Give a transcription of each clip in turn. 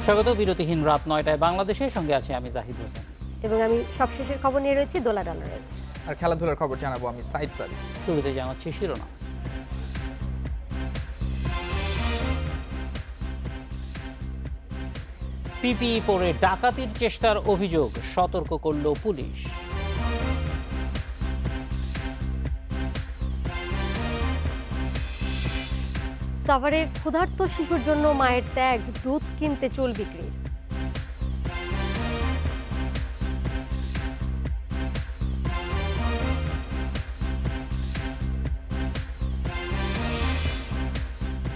স্বাগত। বিরতিহীন রাত 9টায় বাংলাদেশের সঙ্গে আছে আমি জাহিদ হোসেন এবং আমি সবশেষের খবর নিয়ে রয়েছি দোলা ডলারেস। আর খেলাধুলার খবর জানাবো আমি সাইদ সাদিক। শুরুতে জানাচ্ছি শিরোনাম। পিপিই পরে ডাকাতির চেষ্টার অভিযোগ, সতর্ক করল পুলিশ। সাভারে ক্ষুধার্ত শিশুর জন্য মায়ের ত্যাগ, দুধ কিনতে চুল বিক্রি।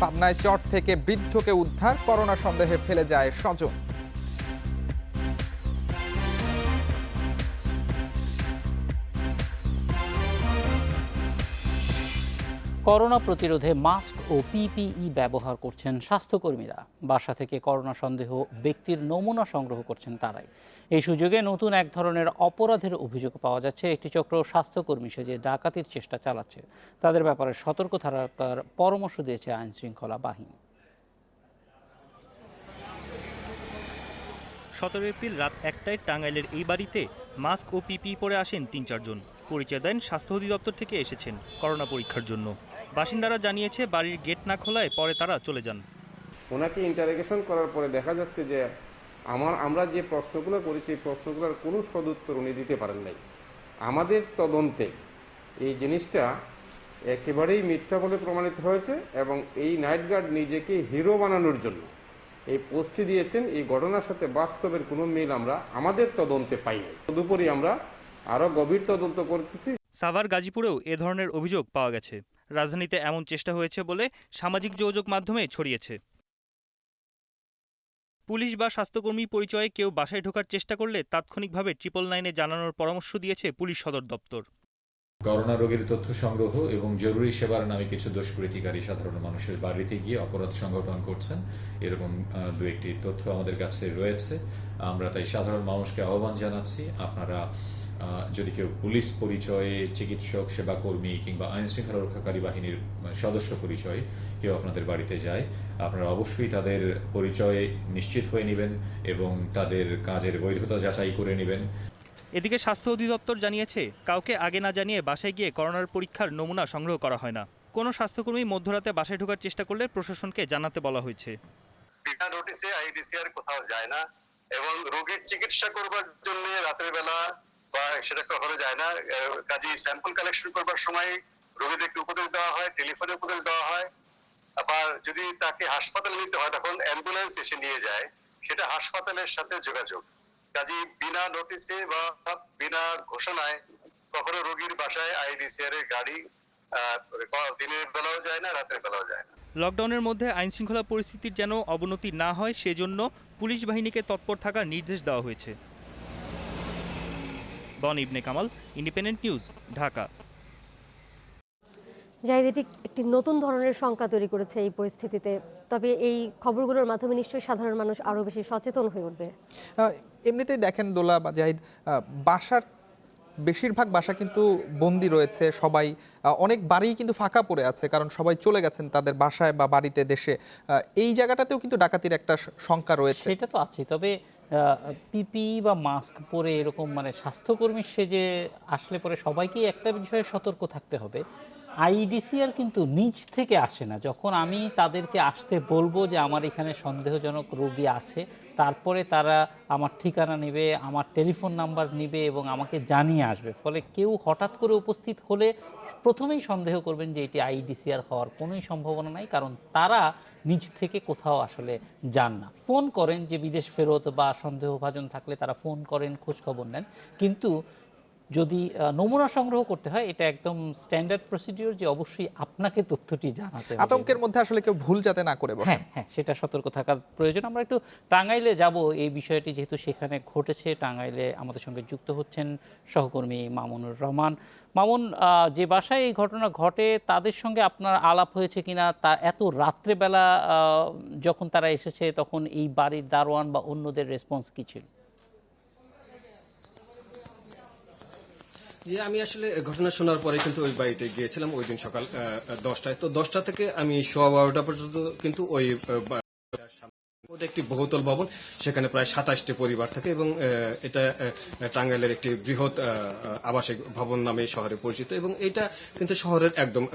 পাবনায় চট থেকে বৃদ্ধকে উদ্ধার, করোনা সন্দেহে ফেলে যায় স্বজন। করোনা প্রতিরোধে মাস্ক ও পিপিই ব্যবহার করছেন স্বাস্থ্যকর্মীরা। বাসা থেকে করোনা সন্দেহ ব্যক্তির নমুনা সংগ্রহ করছেন তারাই। এই সুযোগে নতুন এক ধরনের অপরাধের অভিযোগ পাওয়া যাচ্ছে। একটি চক্র স্বাস্থ্যকর্মী সেজে ডাকাতির চেষ্টা চালাচ্ছে। তাদের ব্যাপারে সতর্ক থাকার পরামর্শ দিয়েছে আইন শৃঙ্খলা বাহিনী। 17 এপ্রিল রাত 1টায় টাঙ্গাইলের এই বাড়িতে মাস্ক ও পিপিই পরে আসেন 3-4 জন। পরিচয় দেন স্বাস্থ্য অধিদপ্তর থেকে এসেছেন করোনা পরীক্ষার জন্য। বাসিন্দারা জানিয়েছে বাড়ির গেট না খোলায় পরে তারা চলে যান। ওনাকে ইন্টারোগেশন করার পরে দেখা যাচ্ছে যে আমরা যে প্রশ্নগুলো করেছি এই প্রশ্নগুলোর কোনো সদুত্তর উনি দিতে পারেন নাই। আমাদের তদন্তে এই জিনিসটা একেবারেই মিথ্যা বলে প্রমাণিত হয়েছে এবং এই নাইট গার্ড নিজেকে হিরো বানানোর জন্য এই পোস্টটি দিয়েছেন। এই ঘটনার সাথে বাস্তবের কোনো মিল আমরা আমাদের তদন্তে পাইনি। তদুপরি আমরা আরও গভীর তদন্ত করতেছি। সাভার গাজীপুরেও এ ধরনের অভিযোগ পাওয়া গেছে। রাজধানীতে এমন চেষ্টা হয়েছে বলে সামাজিক যোগাযোগ মাধ্যমে ছড়িয়েছে। পুলিশ বা স্বাস্থ্যকর্মী পরিচয়ে কেউ বাসায় ঢোকার চেষ্টা করলে তাৎক্ষণিকভাবে 999-এ জানানোর পরামর্শ দিয়েছে পুলিশ সদর দপ্তর। করোনা রোগীর তথ্য সংগ্রহ এবং জরুরি সেবার নামে কিছু দুষ্কৃতিকারী সাধারণ মানুষের বাড়িতে গিয়ে অপরাধ সংগঠন করছেন, এরকম দু একটি তথ্য আমাদের কাছে রয়েছে। আমরা তাই সাধারণ মানুষকে আহ্বান জানাচ্ছি, আপনারা যদি কেউ পুলিশ পরিচয়ে, চিকিৎসক, সেবাকর্মী কিংবা আইন শৃঙ্খলা রক্ষাকারী বাহিনীর সদস্য পরিচয়ে কেউ আপনাদের বাড়িতে যায়, আপনারা অবশ্যই তাদের পরিচয় নিশ্চিত হয়ে নেবেন এবং তাদের কাজের বৈধতা যাচাই করে নেবেন। এদিকে স্বাস্থ্য অধিদপ্তর জানিয়েছে, কাউকে আগে না জানিয়ে বাসায় গিয়ে করোনার পরীক্ষার নমুনা সংগ্রহ করা হয় না। কোনো স্বাস্থ্যকর্মী মধ্যরাতে বাসায় ঢোকার চেষ্টা করলে প্রশাসনকে জানাতে বলা হয়েছে। বিনা নোটিশে আইডিসিআর কোথাও যায় না এবং রোগীর চিকিৎসা করবার জন্য রাতের বেলা বা সেটা কখনো যায় না। কাজে স্যাম্পল কালেকশন করবার সময় রোগীদেরকে উপদেশ দেওয়া হয়, টেলিফোনে উপদেশ দেওয়া হয়। আবার যদি তাকে হাসপাতালে নিতে হয় তখন অ্যাম্বুলেন্স এসে নিয়ে যায়, সেটা হাসপাতালের সাথে যোগাযোগ। কাজে বিনা নোটিশে বা বিনা ঘোষণায় কখনো রোগীর বাসায় আইডিসিআর এর গাড়ি দিনের বেলাও যায় না, রাতের বেলাও যায় না। লকডাউনের মধ্যে আইন শৃঙ্খলা পরিস্থিতির যেন অবনতি না হয় সেজন্য পুলিশ বাহিনীকে তৎপর থাকার নির্দেশ দেওয়া হয়েছে। বন ইবনে কামাল, ইন্ডিপেন্ডেন্ট নিউজ, ঢাকা। জাহিদ, এটি একটি নতুন ধরনের শঙ্কা তৈরি করেছে এই পরিস্থিতিতে। তবে এই খবরগুলোর মাধ্যমে নিশ্চয়ই সাধারণ মানুষ আরও বেশি সচেতন হয়ে উঠবে। এমনিতেই দেখেন দোলা বা জাহিদ, বাসার বেশিরভাগ বাসা কিন্তু বন্দি রয়েছে। সবাই, অনেক বাড়ি কিন্তু ফাঁকা পড়ে আছে, কারণ সবাই চলে গেছেন তাদের বাসায় বা বাড়িতে, দেশে। এই জায়গাটাতেও কিন্তু ডাকাতির একটা শঙ্কা রয়েছে। সেটা তো আছে, তবে পিপিই বা মাস্ক পরে এরকম মানে স্বাস্থ্যকর্মী সেজে আসলে পরে সবাইকেই একটা বিষয়ে সতর্ক থাকতে হবে। আইডিসিআর কিন্তু নিজ থেকে আসে না। যখন আমি তাদেরকে আসতে বলবো যে আমার এখানে সন্দেহজনক রোগী আছে, তারপরে তারা আমার ঠিকানা নেবে, আমার টেলিফোন নাম্বার নেবে এবং আমাকে জানিয়ে আসবে। ফলে কেউ হঠাৎ করে উপস্থিত হলে প্রথমেই সন্দেহ করবেন যে এটি আইডিসিআর হওয়ার কোনোই সম্ভাবনা নাই, কারণ তারা নিজ থেকে কোথাও আসলে যান না। ফোন করেন যে বিদেশ ফেরত বা সন্দেহভাজন থাকলে তারা ফোন করেন, খোঁজখবর নেন, কিন্তু যদি নমুনা সংগ্রহ করতে হয় এটা একদম স্ট্যান্ডার্ড প্রসিডিওর যে অবশ্যই আপনাকে তথ্যটি জানাতে হবে। আতঙ্কের মধ্যে আসলে কেউ ভুল যাতে না করে বসে। হ্যাঁ, সেটা সতর্ক থাকার প্রয়োজন। আমরা একটু টাঙ্গাইলে যাব, এই বিষয়টি যেহেতু সেখানে ঘটেছে। টাঙ্গাইলে আমাদের সঙ্গে যুক্ত হচ্ছেন সহকর্মী মামুনুর রহমান। মামুন, যে বাসায় এই ঘটনা ঘটে তাদের সঙ্গে আপনার আলাপ হয়েছে কিনা, তা এত রাত্রেবেলা যখন তারা এসেছে তখন এই বাড়ির দারোয়ান বা অন্যদের রেসপন্স কি ছিল? যে আমি আসলে ঘটনা শোনার পরে কিন্তু ওই বাড়িতে গিয়েছিলাম ওই দিন সকাল 10টায়। তো 10টা থেকে আমি 12:15 পর্যন্ত কিন্তু ওই ওটা একটি বহুতল ভবন, সেখানে প্রায় 27টি পরিবার থাকে এবং এটা টাঙ্গাইলের একটি বৃহৎ আবাসিক ভবন নামে শহরে পরিচিত এবং এটা কিন্তু শহরের একদম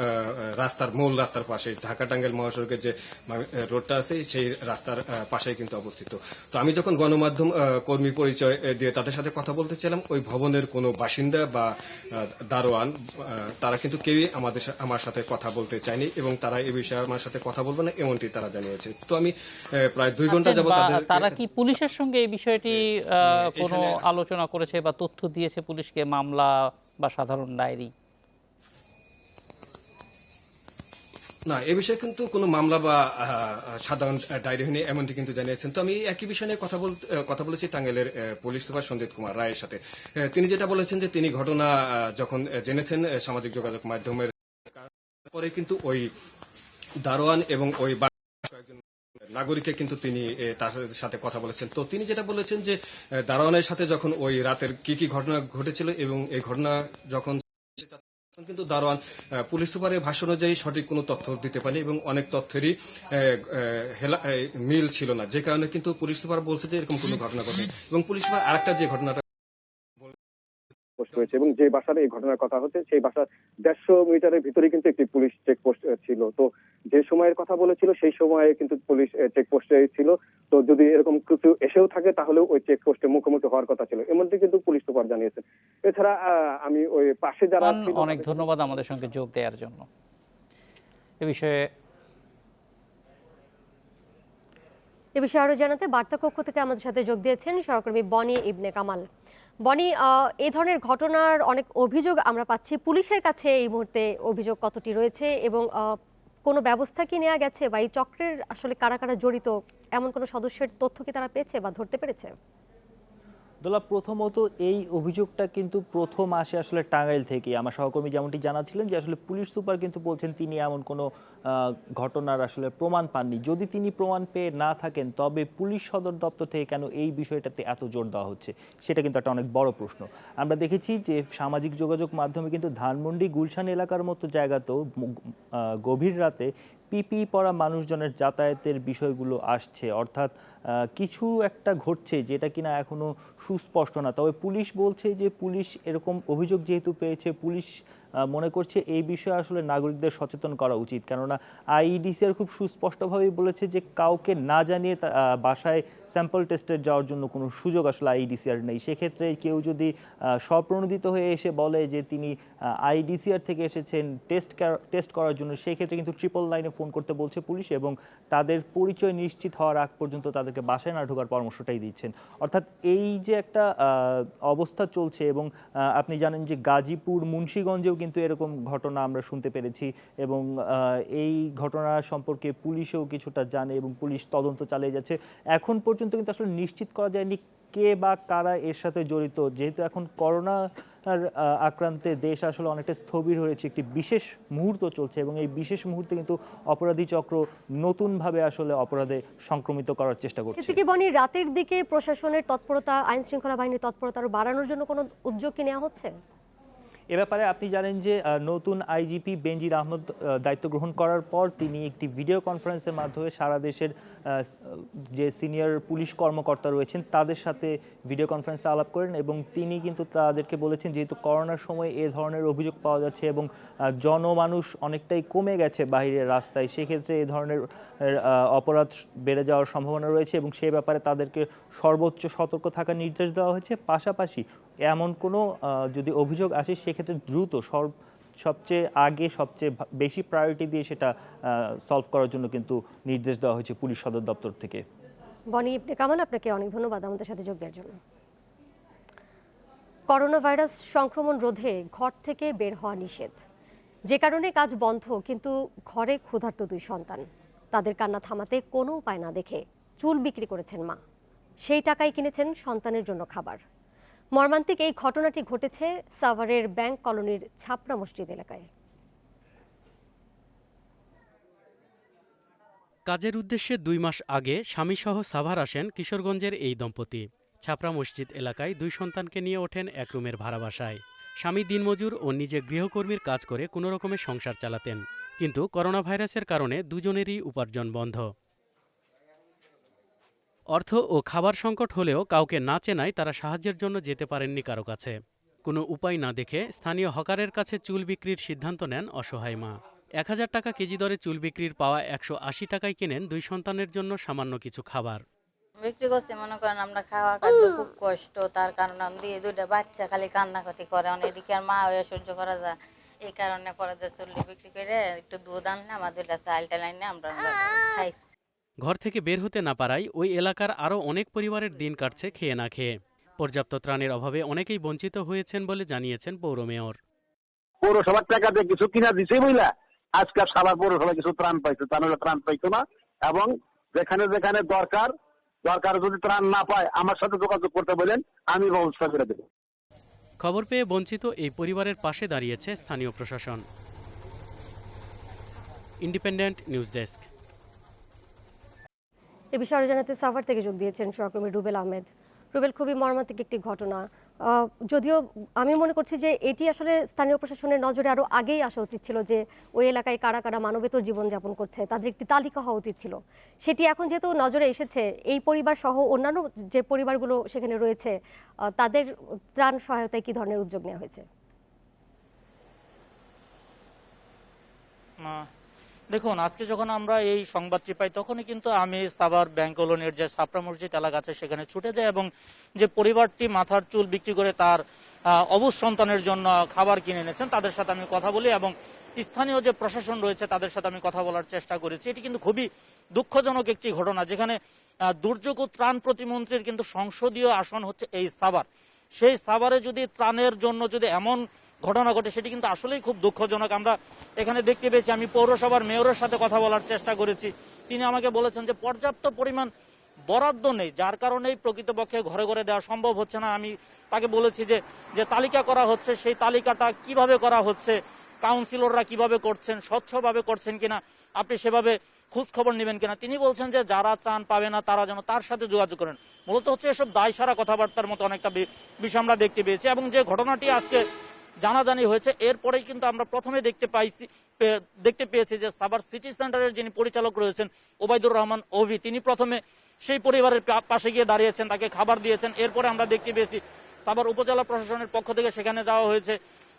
মূল রাস্তার পাশে, ঢাকা টাঙ্গাইল মহাসড়কের যে রোডটা আছে সেই রাস্তার পাশেই কিন্তু অবস্থিত। তো আমি যখন গণমাধ্যম কর্মী পরিচয় দিয়ে তাদের সাথে কথা বলতে চাইলাম, ওই ভবনের কোনো বাসিন্দা বা দারোয়ান তারা কিন্তু কেউই আমার সাথে কথা বলতে চায়নি এবং তারা এই বিষয়ে আমার সাথে কথা বলবে না এমনটি তারা জানিয়েছে। তো আমি প্রায় 2 ঘন্টা যাবত তারা কি পুলিশের সঙ্গে এই বিষয়টি কোনো আলোচনা করেছে বা তথ্য দিয়েছে পুলিশকে, মামলা বা সাধারণ ডায়েরি? না, এ বিষয়ে কিন্তু কোনো মামলা বা সাধারণ ডায়েরি হয়নি এমনটি কিন্তু জানিয়েছেন। তো আমি একই বিষয় নিয়ে কথা বলেছি টাঙ্গাইলের পুলিশ সুপার সন্দীপ কুমার রায়ের সাথে। তিনি যেটা বলেছেন যে তিনি ঘটনা যখন জেনেছেন সামাজিক যোগাযোগ মাধ্যমের পরে কিন্তু ওই দারোয়ান এবং ওই নাগরিককে কিন্তু তিনি তার সাথে কথা বলেছেন। তো তিনি যেটা বলেছেন যে দারোয়ানের সাথে যখন ওই রাতের কি ঘটনা ঘটেছিল এবং এই ঘটনা যখন কিন্তু দারোয়ান পুলিশ সুপারের ভাষ্য অনুযায়ী সঠিক কোনো তথ্য দিতে পারেনি এবং অনেক তথ্যেরই মিল ছিল না, যে কারণে কিন্তু পুলিশ সুপার বলছে যে এরকম কোনো ঘটনা ঘটেনি। এবং পুলিশ সুপার আরেকটা যে ঘটনাটা হয়েছে এবং যে বাসার এই ঘটনার কথা হচ্ছে সেই বাসার 150 মিটারের ভিতরে কিন্তু একটি পুলিশ চেকপোস্ট ছিল। তো যে সময়ের কথা বলেছিল সেই সময়ে কিন্তু পুলিশ চেকপোস্টে ছিল। তো যদি এরকম কিছু এসেও থাকে তাহলেও ওই চেকপোস্টে মুখোমুখি হওয়ার কথা ছিল, এমনটি কিন্তু পুলিশ সুপার জানিয়েছেন। এছাড়া আমি ওই পাশে যারা অনেক ধন্যবাদ আমাদের সঙ্গে যোগ দেওয়ার জন্য। এ বিষয়ে আরো জানাতে বার্তা কক্ষ থেকে আমাদের সাথে যোগ দিয়েছেন সহকর্মী বনি ইবনে কামাল। বনি, এই ধরনের ঘটনার অনেক অভিযোগ আমরা পাচ্ছি, পুলিশের কাছে এই মুহূর্তে অভিযোগ কতটি রয়েছে এবং কোনো ব্যবস্থা কি নেওয়া গেছে বা এই চক্রের আসলে কারা কারা জড়িত এমন কোনো সদস্যের তথ্য কি তারা পেয়েছে বা ধরতে পেরেছে? দোলা, প্রথমত এই অভিযোগটা কিন্তু প্রথম আসে আসলে টাঙ্গাইল থেকে। আমার সহকর্মী যেমনটি জানাচ্ছিলেন যে আসলে পুলিশ সুপার কিন্তু বলছেন তিনি এমন কোনো ঘটনার আসলে প্রমাণ পাননি। যদি তিনি প্রমাণ পেয়ে না থাকেন তবে পুলিশ সদর দপ্তর থেকে কেন এই বিষয়টাতে এত জোর দেওয়া হচ্ছে সেটা কিন্তু একটা অনেক বড় প্রশ্ন। আমরা দেখেছি যে সামাজিক যোগাযোগ মাধ্যমে কিন্তু ধানমন্ডি গুলশান এলাকার মতো জায়গাতেও গভীর রাতে পিপি পরা মানুষজনের যাতায়াতের বিষয়গুলো আসছে, অর্থাৎ কিছু একটা ঘটছে যেটা কিনা এখনো সুস্পষ্ট না। তবে পুলিশ বলছে যে পুলিশ এরকম অভিযোগ যেহেতু পেয়েছে, পুলিশ মনে করছে এই বিষয়ে আসলে নাগরিকদের সচেতন করা উচিত। কেননা আইইডিসিআর খুব সুস্পষ্টভাবেই বলেছে যে কাউকে না জানিয়ে বাসায় স্যাম্পল টেস্টের যাওয়ার জন্য কোনো সুযোগ আসলে আইইডিসিআর নেই। সেক্ষেত্রে কেউ যদি স্বপ্রণোদিত হয়ে এসে বলে যে তিনি আইইডিসিআর থেকে এসেছেন টেস্ট করার জন্য, সেক্ষেত্রে কিন্তু 999-এ ফোন করতে বলছে পুলিশ এবং তাদের পরিচয় নিশ্চিত হওয়ার আগ পর্যন্ত তাদেরকে বাসায় না ঢোকার পরামর্শটাই দিচ্ছেন। অর্থাৎ এই যে একটা অবস্থা চলছে এবং আপনি জানেন যে গাজীপুর, মুন্সিগঞ্জেও কিন্তু এরকম ঘটনা আমরা শুনতে পেরেছি এবং এই ঘটনা সম্পর্কে পুলিশও কিছুটা জানে এবং পুলিশ তদন্ত চালিয়ে যাচ্ছে। এখন পর্যন্ত কিন্তু আসলে নিশ্চিত করা যায়নি কে বা কারা এর সাথে জড়িত। যেহেতু এখন করোনা আক্রান্তে দেশ আসলে অনেকটা স্থবির হয়েছে, একটি বিশেষ মুহূর্ত চলছে এবং এই বিশেষ মুহূর্তে কিন্তু অপরাধী চক্র নতুনভাবে আসলে অপরাধে সংক্রমিত করার চেষ্টা করছে। কিছু কি বনি, রাতের দিকে প্রশাসনের তৎপরতা, আইন শৃঙ্খলা বাহিনীর তৎপরতা আরো বাড়ানোর জন্য কোনো উদ্যোগ কি নেওয়া হচ্ছে? এ ব্যাপারে আপনি জানেন যে নতুন আইজিপি বেনজির আহমদ দায়িত্ব গ্রহণ করার পর তিনি একটি ভিডিও কনফারেন্সের মাধ্যমে সারা দেশের যে সিনিয়র পুলিশ কর্মকর্তা রয়েছেন তাদের সাথে ভিডিও কনফারেন্সে আলাপ করেন এবং তিনি কিন্তু তাদেরকে বলেছেন যেহেতু করোনার সময় এ ধরনের অভিযোগ পাওয়া যাচ্ছে এবং জনমানুষ অনেকটাই কমে গেছে বাইরের রাস্তায়, সেক্ষেত্রে এ ধরনের অপরাধ বেড়ে যাওয়ার সম্ভাবনা রয়েছে এবং সেই ব্যাপারে তাদেরকে সর্বোচ্চ সতর্ক থাকার নির্দেশ দেওয়া হয়েছে। পাশাপাশি এমন কোনো যদি অভিযোগ আসে সেক্ষেত্রে দ্রুত সবচেয়ে আগে সবচেয়ে বেশি প্রায়োরিটি দিয়ে সেটা সলভ করার জন্য কিন্তু নির্দেশ দেওয়া হয়েছে পুলিশ সদর দপ্তর থেকে। বনি ইবনে কামাল, আপনাকে অনেক ধন্যবাদ আমাদের সাথে যোগ দেওয়ার জন্য। করোনা ভাইরাস সংক্রমণ রোধে ঘর থেকে বের হওয়া নিষেধ, যে কারণে কাজ বন্ধ, কিন্তু ঘরে ক্ষুধার্ত 2 সন্তান। তাদের কান্না থামাতে কোনো উপায় না দেখে চুল বিক্রি করেছেন মা, সেই টাকায় কিনেছেন সন্তানের জন্য খাবার। মর্মান্তিক এই ঘটনাটি ঘটেছে সাভারের ব্যাংক কলোনির ছাপড়া মসজিদ এলাকায়। কাজের উদ্দেশ্যে 2 মাস আগে স্বামীসহ সাভার আসেন কিশোরগঞ্জের এই দম্পতি। ছাপড়া মসজিদ এলাকায় 2 সন্তানকে নিয়ে ওঠেন এক রুমের ভাড়া বাসায়। স্বামী দিনমজুর ও নিজে গৃহকর্মীর কাজ করে কোনো রকমের সংসার চালাতেন, কিন্তু করোনা ভাইরাসের কারণে দুজনেরই উপার্জন বন্ধ। অর্থ ও খাবার সংকট হলেও কাউকে না চেনায় তারা সাহায্যের জন্য যেতে পারেননি কারো কাছে। কোনো উপায় না দেখে স্থানীয় হকারের কাছে চুল বিক্রির সিদ্ধান্ত নেন অসহায় মা। ১,০০০ টাকা কেজি দরে চুল বিক্রির পাওয়া ১৮০ টাকায় কেনেন 2 সন্তানের জন্য সামান্য কিছু খাবার। বিক্রি করছি, মনে করেন আমরা খাওয়া খাদ্য খুব কষ্ট, তার কারণে দিয়ে দুইটা বাচ্চা খালি কান্নাকাটি করে, এদিকে আর মা হয়ে সহ্য করা যায়, এই কারণে পরে চুল্লি বিক্রি করে একটু দুধ আনলে আমার দুইটা চাল টাল আনলে আমরা খাইছি। ঘর থেকে বের হতে না পারায় ওই এলাকার আরও অনেক পরিবারের দিন কাটছে খেয়ে না খেয়ে। পর্যাপ্ত ত্রাণের অভাবে অনেকেই বঞ্চিত হয়েছেন বলে জানিয়েছেন পৌর মেয়র। পৌরসভার টাকা দিয়ে কিছু কিনা দিছে বইলা আজকে সারা পৌরসভা কিছু ত্রাণ পাইছে, তা নাহলে ত্রাণ পাইতো না। এবং যেখানে যেখানে দরকার যদি ত্রাণ না পায় আমার সাথে যোগাযোগ করতে বলেন, আমি ব্যবস্থা করে দেব। খবর পেয়ে বঞ্চিত এই পরিবারের পাশে দাঁড়িয়েছে স্থানীয় প্রশাসন। Independent news desk. এ বিষয়ে আরো জানাতে সাভার থেকে যোগ দিয়েছেন সহকর্মী রুবেল আহমেদ। রুবেল, খুবই মর্মান্তিক একটি ঘটনা। যদিও আমি মনে করছি যে এটি আসলে স্থানীয় প্রশাসনের নজরে আরও আগেই আসা উচিত ছিল, যে ওই এলাকায় কারা কারা মানবেতর জীবনযাপন করছে তাদের একটি তালিকা হওয়া উচিত ছিল। সেটি এখন যেহেতু নজরে এসেছে, এই পরিবার সহ অন্যান্য যে পরিবারগুলো সেখানে রয়েছে তাদের ত্রাণ সহায়তায় কী ধরনের উদ্যোগ নেওয়া হয়েছে? দেখুন, আজকে যখন আমরা এই সংবাদটি পাই তখনই কিন্তু আমি সাভার ব্যাংক কলোনির যে ছাপড়া মসজিদ এলাকা আছে সেখানে ছুটে যাই এবং যে পরিবারটি মাথার চুল বিক্রি করে তার অবুঝ সন্তানের জন্য খাবার কিনে এনেছেন তাদের সাথে আমি কথা বলি এবং স্থানীয় যে প্রশাসন রয়েছে তাদের সাথে আমি কথা বলার চেষ্টা করেছি। এটি কিন্তু খুবই দুঃখজনক একটি ঘটনা, যেখানে দুর্যোগ ও ত্রাণ প্রতিমন্ত্রীর কিন্তু সংসদীয় আসন হচ্ছে এই সাভার। সেই সাভারে যদি ত্রাণের জন্য যদি এমন ঘটনা ঘটে সেটি কিন্তু আসলেই খুব দুঃখজনক। আমরা এখানে দেখতে পেয়েছি, আমি পৌরসভার মেয়রের সাথে কথা বলার চেষ্টা করেছি, তিনি আমাকে বলেছেন যে পর্যাপ্ত পরিমাণ বরাদ্দ নেই, যার কারণেই প্রকৃতপক্ষে ঘরে ঘরে দেওয়া সম্ভব হচ্ছে না। আমি তাকে বলেছি যে তালিকা করা হচ্ছে সেই তালিকাটা কিভাবে করা হচ্ছে, কাউন্সিলররা কিভাবে করছেন, স্বচ্ছভাবে করছেন কিনা, আপনি সেভাবে খোঁজ খবর নেবেন কিনা। তিনি বলছেন যে যারা ত্রাণ পাবে না তারা যেন তার সাথে যোগাযোগ করেন। মূলত হচ্ছে এসব দায় সারা কথাবার্তার মতো অনেকটা বিষয় আমরা দেখতে পেয়েছি এবং যে ঘটনাটি আজকে জানাজানি হয়েছে এরপরেই কিন্তু আমরা প্রথমে দেখতে পেয়েছি যে সাভার সিটি সেন্টারের যিনি পরিচালক রয়েছেন ওবায়দুর রহমান ওভি, তিনি প্রথমে সেই পরিবারের পাশে গিয়ে দাঁড়িয়েছেন, তাকে খাবার দিয়েছেন। এরপরে আমরা দেখতে পেয়েছি সাভার উপজেলা প্রশাসনের পক্ষ থেকে সেখানে যাওয়া হয়েছে,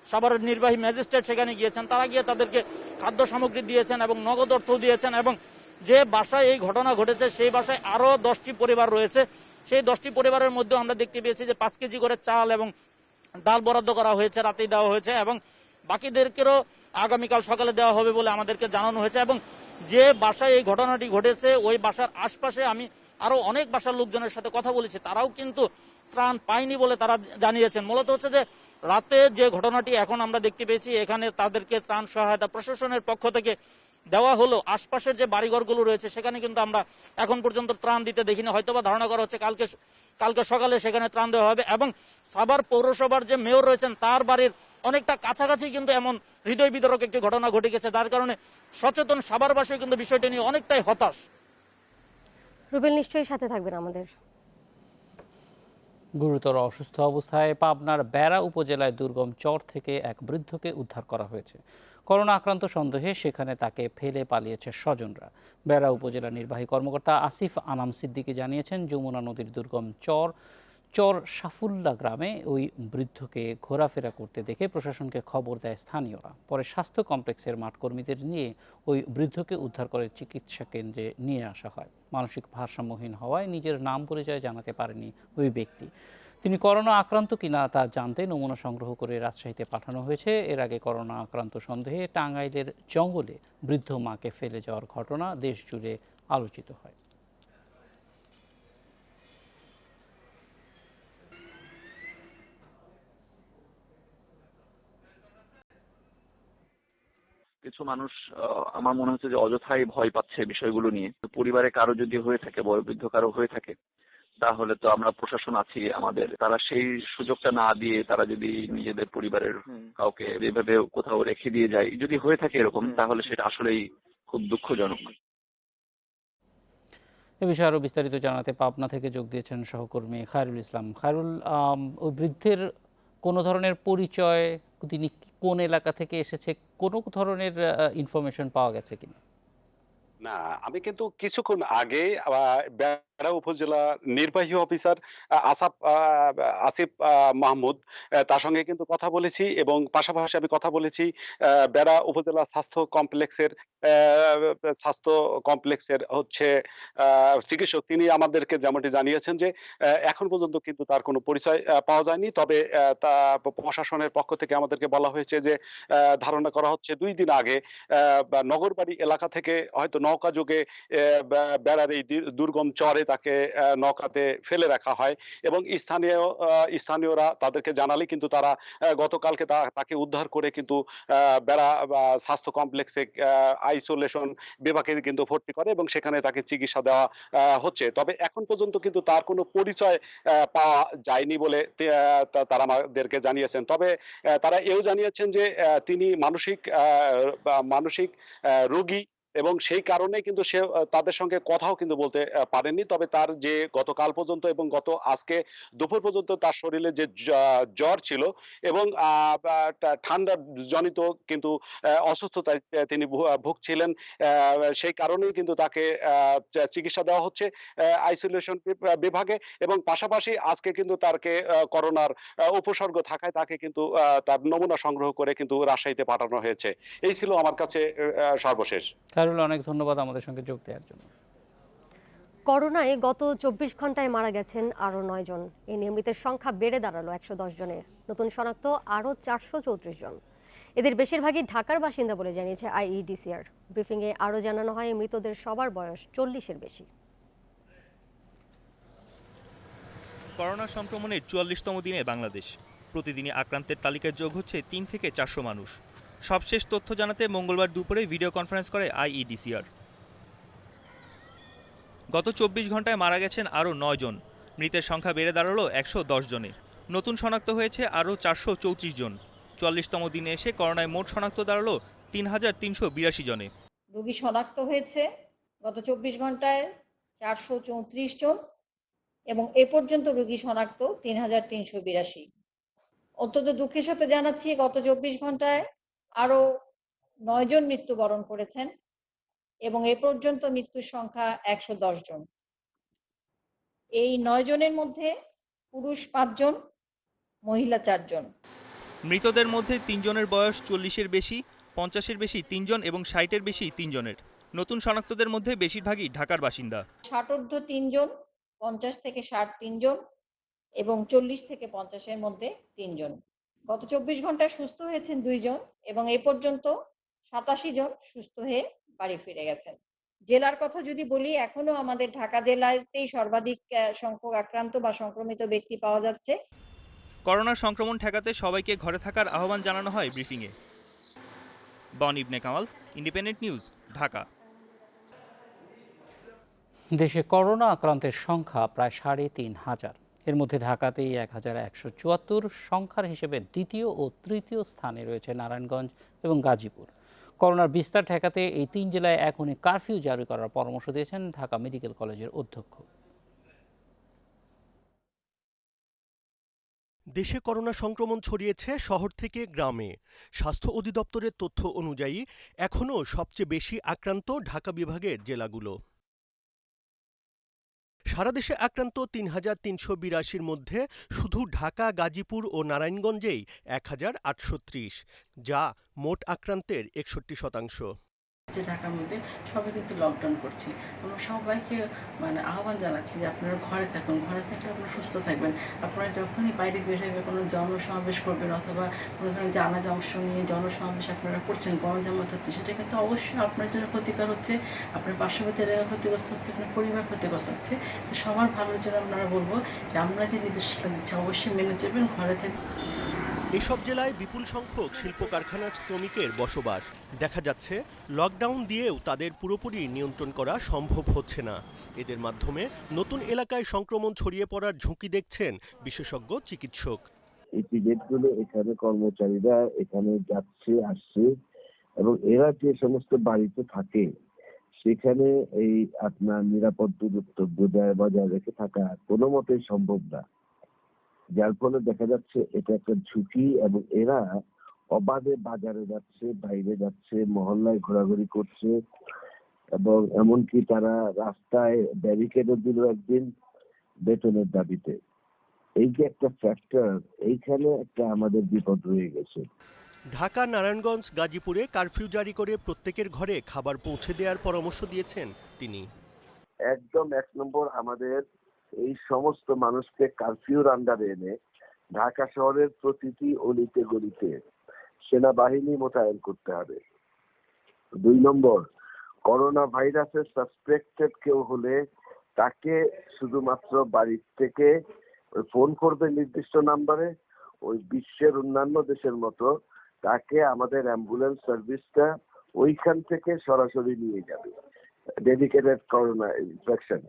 সাভারের নির্বাহী ম্যাজিস্ট্রেট সেখানে গিয়েছেন, তারা গিয়ে তাদেরকে খাদ্য সামগ্রী দিয়েছেন এবং নগদ অর্থ দিয়েছেন। এবং যে বাসায় এই ঘটনা ঘটেছে সেই বাসায় আরো 10টি পরিবার রয়েছে, সেই 10টি পরিবারের মধ্যে আমরা দেখতে পেয়েছি যে 5 কেজি করে চাল এবং ডাল বরাদ্দ করা হয়েছে, রাতেই দেওয়া হয়েছে এবং বাকিদেরকেও আগামীকাল সকালে দেওয়া হবে বলে আমাদেরকে জানানো হয়েছে। এবং যে বাসায় এই ঘটনাটি ঘটেছে ওই বাসার আশপাশে আমি আরো অনেক বাসার লোকজনের সাথে কথা বলেছি, তারাও কিন্তু ত্রাণ পায়নি বলে তারা জানিয়েছেন। মূলত হচ্ছে যে রাতে যে ঘটনাটি এখন আমরা দেখতে পেয়েছি, এখানে তাদেরকে ত্রাণ সহায়তা প্রশাসনের পক্ষ থেকে দেওয়া হলো, আশপাশের যে বাড়িঘরগুলো রয়েছে সেখানে কিন্তু আমরা এখন পর্যন্ত ত্রাণ দিতে দেখিনি। হয়তোবা ধারণা করা হচ্ছে কালকে সকালে সেখানে ত্রাণ দেওয়া হবে। এবং সাভার পৌরসভার যে মেয়র রয়েছেন তার বাড়ির অনেকটা কাছাকাছি কিন্তু এমন হৃদয় বিদারক একটি ঘটনা ঘটে গেছে, যার কারণে সচেতন সাভারবাসী কিন্তু বিষয়টি নিয়ে অনেকটাই হতাশ। রুবেল, নিশ্চয়ই সাথে থাকবেন আমাদের। গুরুতর অসুস্থ অবস্থায় পাবনার বেড়া উপজেলায় দুর্গম চর থেকে এক বৃদ্ধকে উদ্ধার করা হয়েছে। করোনা আক্রান্ত সন্দেহে সেখানে তাকে ফেলে পালিয়েছে স্বজনরা। বেড়া উপজেলা নির্বাহী কর্মকর্তা আসিফ আনাম সিদ্দিকী জানিয়েছেন, যমুনা নদীর দুর্গম চর সাফুল্লা গ্রামে ওই বৃদ্ধকে ঘোরাফেরা করতে দেখে প্রশাসনকে খবর দেয় স্থানীয়রা। পরে স্বাস্থ্য কমপ্লেক্সের মাঠকর্মীদের নিয়ে ওই বৃদ্ধকে উদ্ধার করে চিকিৎসা কেন্দ্রে নিয়ে আসা হয়। মানসিক ভারসাম্যহীন হওয়ায় নিজের নাম পরিচয় জানাতে পারেনি ওই ব্যক্তি। তিনি করোনা আক্রান্ত কিনা তা জানতে নমুনা সংগ্রহ করে রাজশাহীতে পাঠানো হয়েছে। এর আগে করোনা আক্রান্ত সন্দেহে টাঙ্গাইলের জঙ্গলে বৃদ্ধ মাকে ফেলে যাওয়ার ঘটনা দেশ জুড়ে আলোচিত হয়। কিছু মানুষ আমার মনে হচ্ছে যে অযথাই ভয় পাচ্ছে বিষয়গুলো নিয়ে। পরিবারে কারো যদি হয়ে থাকে, বয়োবৃদ্ধ কারো হয়ে থাকে, তাহলে তো আমরা প্রশাসন আছি আমাদের, তারা সেই সুযোগটা না দিয়ে তারা যদি নিজেদের পরিবারের কাউকে যেভাবে কোথাও রেখে দিয়ে যায়, যদি হয়ে থাকে এরকম, তাহলে সেটা আসলেই খুব দুঃখজনক। এ বিষয়ে আরো বিস্তারিত জানাতে পাবনা থেকে যোগ দিয়েছেন সহকর্মী খায়রুল ইসলাম। খায়রুল, ওই বৃদ্ধের কোনো ধরনের পরিচয়, তিনি কোন এলাকা থেকে এসেছে, কোনো ধরনের ইনফরমেশন পাওয়া গেছে কিনা? না, আমি কিন্তু কিছুক্ষণ আগে বেড়া উপজেলা নির্বাহী অফিসার আসিফ মাহমুদ, তার সঙ্গে কিন্তু কথা বলেছি এবং পাশাপাশি আমি কথা বলেছি বেড়া উপজেলা স্বাস্থ্য কমপ্লেক্সের হচ্ছে চিকিৎসক। তিনি আমাদেরকে যেমনটি জানিয়েছেন যে এখন পর্যন্ত কিন্তু তার কোনো পরিচয় পাওয়া যায়নি। তবে তা প্রশাসনের পক্ষ থেকে আমাদেরকে বলা হয়েছে যে ধারণা করা হচ্ছে 2 দিন আগে নগরবাড়ি এলাকা থেকে হয়তো নৌকা যোগে বেড়ার এই দুর্গম চরে তাকে নৌকাতে ফেলে রাখা হয় এবং স্থানীয়রা তাদেরকে জানালে কিন্তু তারা গতকালকে তাকে উদ্ধার করে কিন্তু বেড়া স্বাস্থ্য কমপ্লেক্সে আইসোলেশন বিভাগে কিন্তু ভর্তি করে এবং সেখানে তাকে চিকিৎসা দেওয়া হচ্ছে। তবে এখন পর্যন্ত কিন্তু তার কোনো পরিচয় পাওয়া যায়নি বলে তারা আমাদেরকে জানিয়েছেন। তবে তারা এও জানিয়েছেন যে তিনি মানসিক রোগী এবং সেই কারণে কিন্তু সে তাদের সঙ্গে কথাও কিন্তু বলতে পারেননি। তবে তার যে গতকাল পর্যন্ত এবং আজকে দুপুর পর্যন্ত তার শরীরে যে জ্বর ছিল এবং ঠান্ডা জনিত কিন্তু অসুস্থতায় তিনি ভুগছিলেন, সেই কারণেই কিন্তু তাকে চিকিৎসা দেওয়া হচ্ছে আইসোলেশন বিভাগে এবং পাশাপাশি আজকে কিন্তু তাকে করোনার উপসর্গ থাকায় তাকে কিন্তু তার নমুনা সংগ্রহ করে কিন্তু রাজশাহীতে পাঠানো হয়েছে। এই ছিল আমার কাছে সর্বশেষ। খায়রুল, অনেক ধন্যবাদ আমাদের সঙ্গে যোগ দেওয়ার জন্য। করোনায় গত 24 ঘন্টায় মারা গেছেন আরও 9 জন। এই নিয়ে মৃতের সংখ্যা বেড়ে দাঁড়ালো 110 জনে। নতুন শনাক্ত আরও 434 জন। এদের বেশিরভাগই ঢাকার বাসিন্দা বলে জানিয়েছে আইইডিসিআর। ব্রিফিংয়ে আরও জানানো হয় মৃতদের সবার বয়স 40-এর বেশি। করোনা সংক্রমণের 44তম দিনে বাংলাদেশ। প্রতিদিনই আক্রান্তের তালিকায় যোগ হচ্ছে 3 থেকে 400 মানুষ। সবশেষ তথ্য জানাতে মঙ্গলবার দুপুরে ভিডিও কনফারেন্স করে আইইডিসিআর। গত 24 ঘন্টায় মারা গেছেন আরও 9 জন। মৃতের সংখ্যা বেড়ে দাঁড়ালো 110 জনে। নতুন শনাক্ত হয়েছে আরও 434 জন। 44তম দিনে এসে করোনায় মোট শনাক্ত দাঁড়ালো 3382 জনে। রোগী শনাক্ত হয়েছে গত 24 ঘন্টায় 434 জন এবং এ পর্যন্ত রোগী শনাক্ত 3382। অত্যন্ত দুঃখের সাথে জানাচ্ছি গত 24 ঘন্টায় আরও 9 জন মৃত্যুবরণ করেছেন এবং এ পর্যন্ত মৃত্যুর সংখ্যা 110 জন। এই 9 জনের মধ্যে পুরুষ 5 জন, মহিলা 4 জন। মৃতদের মধ্যে 3 জনের বয়স 40-এর বেশি, 50-এর বেশি 3 জন এবং 60-এর বেশি 3 জনের। নতুন শনাক্তদের মধ্যে বেশিরভাগই ঢাকার বাসিন্দা। 60 3 জন, 50 থেকে 60 3 জন এবং 40 থেকে 50-এর মধ্যে 3 জন। গত 24 ঘন্টায় সুস্থ হয়েছেন 2 জন এবং এ পর্যন্ত 87 জন সুস্থ হয়ে বাড়ি ফিরে গেছেন। জেলার কথা যদি বলি, এখনো আমাদের ঢাকা জেলাতেই সর্বাধিক সংখ্যক আক্রান্ত বা সংক্রমিত ব্যক্তি পাওয়া যাচ্ছে। করোনা সংক্রমণ ঠেকাতে সবাইকে ঘরে থাকার আহ্বান জানানো হয় ব্রিফিংয়ে। বন ইবনে কামাল, ইন্ডিপেন্ডেন্ট নিউজ, ঢাকা। দেশে করোনা আক্রান্তের সংখ্যা প্রায় 3500। এর মধ্যে ঢাকাতেই 1174, সংখ্যার হিসেবে দ্বিতীয় ও তৃতীয় স্থানে রয়েছে নারায়ণগঞ্জ এবং গাজীপুর। করোনার বিস্তার ঠেকাতে এই 3 জেলায় এখনই কারফিউ জারি করার পরামর্শ দিয়েছেন ঢাকা মেডিকেল কলেজের অধ্যক্ষ। দেশে করোনা সংক্রমণ ছড়িয়েছে শহর থেকে গ্রামে। স্বাস্থ্য অধিদপ্তরের তথ্য অনুযায়ী এখনও সবচেয়ে বেশি আক্রান্ত ঢাকা বিভাগের জেলাগুলো। সারা দেশে আক্রান্ত 3382-র মধ্যে শুধু ঢাকা, গাজীপুর ও নারায়ণগঞ্জেই 1830, যা মোট আক্রান্তের 61%। ঢাকার মধ্যে সবাই কিন্তু লকডাউন করছি। আমরা সবাইকে আহ্বান জানাচ্ছি যে আপনারা ঘরে থাকুন, ঘরে থাকলে আপনারা সুস্থ থাকবেন। আপনারা যখনই বাইরে বের হয়ে কোনো জনসমাবেশ করবেন অথবা কোনো ধরনের জানাজা অংশ নিয়ে জনসমাবেশ আপনারা করছেন, গণজামাত হচ্ছে, সেটা কিন্তু অবশ্যই আপনার জন্য ক্ষতিকর হচ্ছে, আপনার পার্শ্ববর্তী এলাকা ক্ষতিগ্রস্ত হচ্ছে, আপনার পরিবার ক্ষতিগ্রস্ত হচ্ছে। তো সবার ভালোর জন্য আপনারা বলবো যে আমরা যে নির্দেশনা দিচ্ছি অবশ্যই মেনে চলবেন, ঘরে থাকবেন। এসব জেলায় বিপুল সংখ্যক শিল্প কারখানার শ্রমিকের বসবাস। দেখা যাচ্ছে লকডাউন দিয়েও তাদের পুরোপুরি নিয়ন্ত্রণ করা সম্ভব হচ্ছে না। এদের মাধ্যমে নতুন এলাকায় সংক্রমণ ছড়িয়ে পড়ার ঝুঁকি দেখছেন বিশেষজ্ঞ চিকিৎসক। ইপিজেডগুলো এখানে কর্মচারীরা এখানে যাচ্ছে আসছে এবং এরা যে সমস্ত বাড়িতে থাকে সেখানে এই আপনার নিরাপদ দূরত্ব বজায় রেখে থাকা কোনো মতেই সম্ভব না। যার ফলে দেখা যাচ্ছে এটা একটা ঝুঁকি এবং এরা অবাধে বাজারে যাচ্ছে, বাইরে যাচ্ছে, মহল্লায় ঘোরাঘুরি করছে এবং এমনকি তারা রাস্তায় ব্যারিকেডও দিল একদিন বেতনের দাবিতে। এই যে একটা ফ্যাক্টর, এইখানে একটা আমাদের বিপদ রয়ে গেছে। ঢাকা, নারায়ণগঞ্জ, গাজীপুরে কারফিউ জারি করে প্রত্যেকের ঘরে খাবার পৌঁছে দেওয়ার পরামর্শ দিয়েছেন তিনি। একদম 1 নম্বর, আমাদের এই সমস্ত মানুষকে কারফিউর আন্ডারে এনে ঢাকা শহরের প্রতিটি অলিতে গলিতে সেনাবাহিনী মোতায়েন করতে হবে। 2 নম্বর, করোনা ভাইরাসের সাসপেক্টেড কেউ হলে তাকে শুধুমাত্র বাড়ি থেকে ফোন করবে নির্দিষ্ট নাম্বারে। ওই বিশ্বের অন্যান্য দেশের মতো তাকে আমাদের অ্যাম্বুলেন্স সার্ভিসটা ওইখান থেকে সরাসরি নিয়ে যাবে ডেডিকেটেড করোনা ইনফেকশন।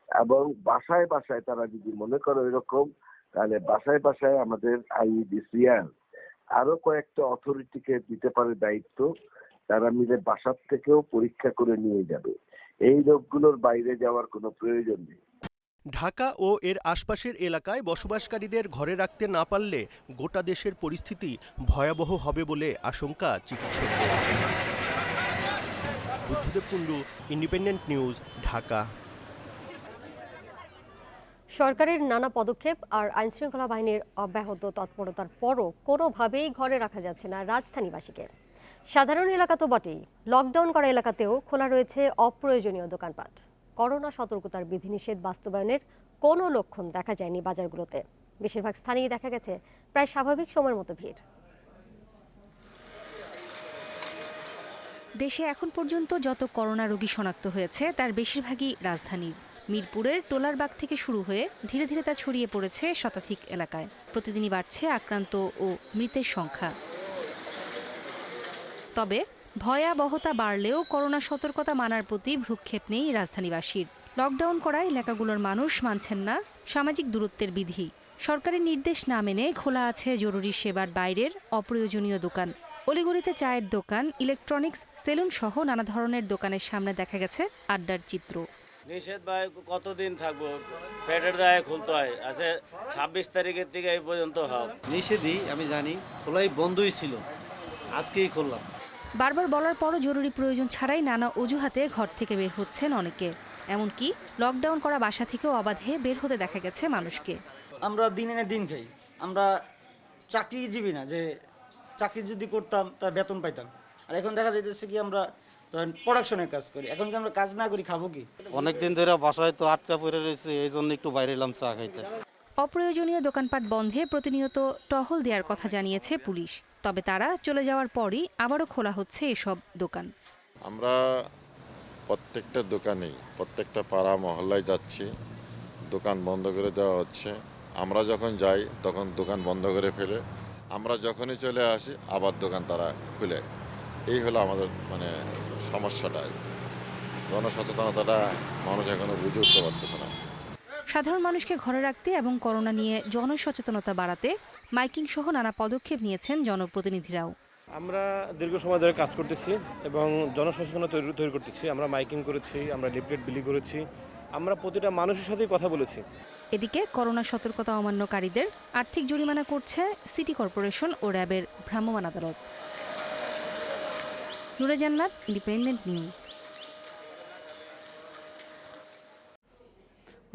এবং বাসায় বাসায় তারা যদি মনে করে এরকম, তাহলে বাসায় বাসায় আমাদের আইইডিসিআর আরো কয়েকটা অথরিটিকে দিতে পারে দায়িত্ব, তারা মিলে বাসার থেকেও পরীক্ষা করে নিয়ে যাবে। এই রোগগুলোর বাইরে যাওয়ার কোনো প্রয়োজন নেই। ঢাকা ও এর আশপাশের এলাকায় বসবাসকারীদের ঘরে রাখতে না পারলে গোটা দেশের পরিস্থিতি ভয়াবহ হবে বলে আশঙ্কা চিকিৎসকদের। Buddhadeb Kundu, independent news, Dhaka. সরকারের নানা পদক্ষেপ আর আইনশৃঙ্খলা বাহিনীর অব্যাহত তৎপরতার পরও কোনোভাবেই ঘরে রাখা যাচ্ছে না রাজধানীবাসীকে। সাধারণ এলাকা তো বটেই, লকডাউন করা এলাকাতেও খোলা রয়েছে অপ্রয়োজনীয় দোকানপাট। করোনা সতর্কতার বিধিনিষেধ বাস্তবায়নের কোনো লক্ষণ দেখা যায়নি বাজারগুলোতে। বেশিরভাগ স্থানেই দেখা গেছে প্রায় স্বাভাবিক সময়ের মতো ভিড়। দেশে এখন পর্যন্ত যত করোনা রোগী শনাক্ত হয়েছে তার বেশিরভাগই রাজধানীর। মিরপুরের টোলারবাগ থেকে শুরু হয়ে ধীরে ধীরে তা ছড়িয়ে পড়েছে শতাধিক এলাকায়। প্রতিদিনই বাড়ছে আক্রান্ত ও মৃতের সংখ্যা। তবে ভয়াবহতা বাড়লেও করোনা সতর্কতা মানার প্রতি ভ্রুক্ষেপ নেই রাজধানীবাসীর। লকডাউন করা এলাকাগুলোর মানুষ মানছেন না সামাজিক দূরত্বের বিধি। সরকারের নির্দেশ না মেনে খোলা আছে জরুরি সেবার বাইরের অপ্রয়োজনীয় দোকান। অলিগলিতে চায়ের দোকান, ইলেকট্রনিক্স, সেলুন সহ নানা ধরনের দোকানের সামনে দেখা গেছে আড্ডার চিত্র। নিষেধ ভাই কতদিন থাকবো, পেটের দায়ে খুলতে হয়। আছে 26 তারিখের থেকে এই পর্যন্ত হয় নিষেধই, আমি জানি খোলাই বন্ধই ছিল, আজকেই খুললাম। বারবার বলার পরও জরুরি প্রয়োজন ছাড়াই নানা অজুহাতে ঘর থেকে বের হচ্ছেন অনেকে। এমনকি লকডাউন করা বাসা থেকেও অবাধে বের হতে দেখা গেছে মানুষকে। আমরা দিন এনে দিন খাই, আমরা চাকরিজীবী না যে চাকরি যদি করতাম তা বেতন পাইতাম। আর এখন দেখা যাইতেছে কি আমরা প্রোডাকশনের কাজ করি, এখন কি আমরা কাজ না করি খাবো কি? অনেকদিন ধরে বাসায় তো আটকা পড়ে রয়েছে, এই জন্য একটু বাইরে এলাম চা খাইতে। অপ্রয়োজনীয় দোকানপাট বন্ধে প্রতিনিয়ত টহল দেওয়ার কথা জানিয়েছে পুলিশ। তবে তারা চলে যাওয়ার পরই আবারও খোলা হচ্ছে এসব দোকান। আমরা প্রত্যেকটা দোকানেই, প্রত্যেকটা পাড়া মহল্লায় যাচ্ছি, দোকান বন্ধ করে দেওয়া হচ্ছে। আমরা যখন যাই তখন দোকান বন্ধ করে ফেলে, আমরা যখনই চলে আসি আবার দোকান তারা খুলে। এই হলো আমাদের সমস্যাটা। জনসচেতনতাটা মানুষ এখনো বুঝে উঠতে পারতেছে না। সাধারণ মানুষকে ঘরে রাখতে এবং করোনা নিয়ে জনসচেতনতা বাড়াতে মাইকিং সহ নানা পদক্ষেপ নিয়েছেন জনপ্রতিনিধিরাও। আমরা দীর্ঘ সময় ধরে কাজ করতেছি এবং জনসচেতনতা তৈরি করতেছি। আমরা মাইকিং করেছি, আমরা লিফলেট বিলি করেছি, আমরা প্রতিটা মানুষের সাথেই কথা বলেছি। এদিকে করোনা সতর্কতা অমান্যকারীদের আর্থিক জরিমানা করছে সিটি কর্পোরেশন ও র্যাবের ভ্রাম্যমাণ আদালত। নুরে জান্নাত, ইন্ডিপেন্ডেন্ট নিউজ।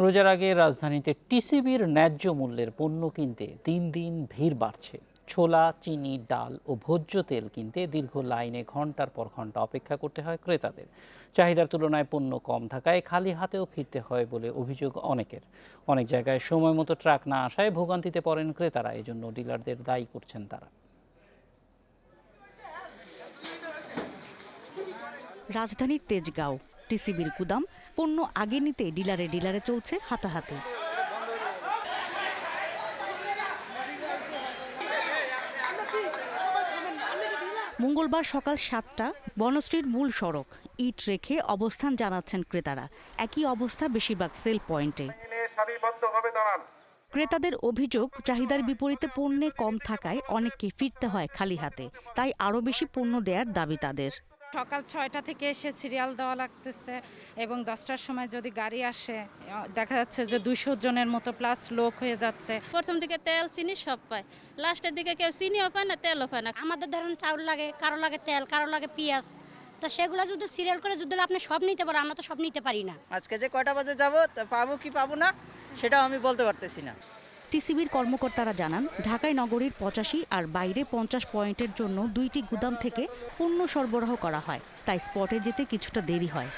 রোজার আগে রাজধানীতে টিসিবির ন্যায্য মূল্যের পণ্য কিনতে দিন দিন ভিড় বাড়ছে। ছোলা, চিনি, ডাল ও ভোজ্য তেল কিনতে দীর্ঘ লাইনে ঘন্টার পর ঘন্টা অপেক্ষা করতে হয় ক্রেতাদের। চাহিদার তুলনায় পণ্য কম থাকায় খালি হাতেও ফিরতে হয় বলে অভিযোগ অনেকের। অনেক জায়গায় সময় মতো ট্রাক না আসায় ভোগান্তিতে পড়েন ক্রেতারা, এজন্য ডিলারদের দায়ী করছেন তারা। রাজধানীর তেজগাঁও টিসিবির গুদাম, পণ্য আগে নিতে ডিলারে চলছে হাতাহাতি। মঙ্গলবার সকাল 7টা বনশ্রীর মূল সড়ক ইট রেখে অবস্থান জানাচ্ছেন ক্রেতারা। একই অবস্থা বেশিরভাগ সেল পয়েন্টে। ক্রেতাদের অভিযোগ, চাহিদার বিপরীতে পণ্যে কম থাকায় অনেককে ফিরতে হয় খালি হাতে, তাই আরও বেশি পণ্য দেওয়ার দাবি তাদের। সকাল 6টা থেকে এসে সিরিয়াল দেওয়া লাগতেছে এবং 10টার সময় যদি গাড়ি আসে দেখা যাচ্ছে যে 200 জনের মতো প্লাস লোক হয়ে যাচ্ছে। প্রথম দিকে তেল চিনি সব পায়, লাস্টের দিকে কেউ চিনিও পায় না, তেলও পায় না। আমাদের ধরুন চাউল লাগে, কারো লাগে তেল, কারো লাগে পেঁয়াজ, তো সেগুলো যদি সিরিয়াল করে যদি আপনি সব নিতে পারেন, আমরা তো সব নিতে পারি না। আজকে যে কয়টা বাজে যাব পাবো কি পাবো না সেটাও আমি বলতে পারতেছি না। টিসিবির কর্মকর্তারা জানান, ঢাকায় নগরীর 85 আর বাইরে 50 পয়েন্টের জন্য 2টি গুদাম থেকে পণ্য সরবরাহ করা হয়, তাই স্পটে যেতে কিছুটা দেরি হয়।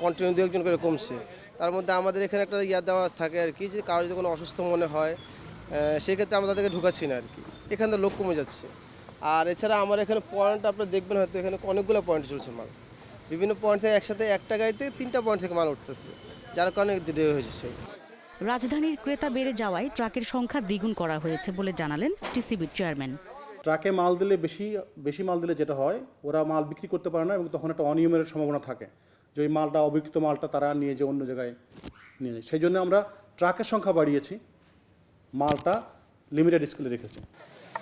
কন্টিনিউ 2-1 জন করে কমছে, তার মধ্যে আমাদের এখানে একটা ইয়া দেওয়া থাকে আর কি, যে কারো যদি কোনো অসুস্থ মনে হয় সেক্ষেত্রে আমরা তাদেরকে ঢুকাচ্ছি না আর কি, এখান থেকে লোক কমে যাচ্ছে। আর এছাড়া আমার এখানে পয়েন্ট আপনারা দেখবেন হয়তো এখানে অনেকগুলো পয়েন্ট চলছে মাল, বিভিন্ন পয়েন্ট থেকে একসাথে একটা গাড়িতে 3টা পয়েন্ট থেকে মাল উঠতেছে, যার কারণে দেরি হয়েছে। রাজধানীর ক্রেতা বেড়ে যাওয়ায় ট্রাকের সংখ্যা দ্বিগুণ করা হয়েছে বলে জানালেন টিসিবির চেয়ারম্যান। ট্রাকে মাল দিলে বেশি মাল দিলে যেটা হয়, ওরা মাল বিক্রি করতে পারে না এবং তখন একটা অনিয়মের সম্ভাবনা থাকে, যে ওই মালটা অবিক্রিত মালটা তারা নিয়ে যে অন্য জায়গায় নিয়ে যায়। সেই জন্য আমরা ট্রাকের সংখ্যা বাড়িয়েছি, মালটা লিমিটেড স্কেলে রেখেছি।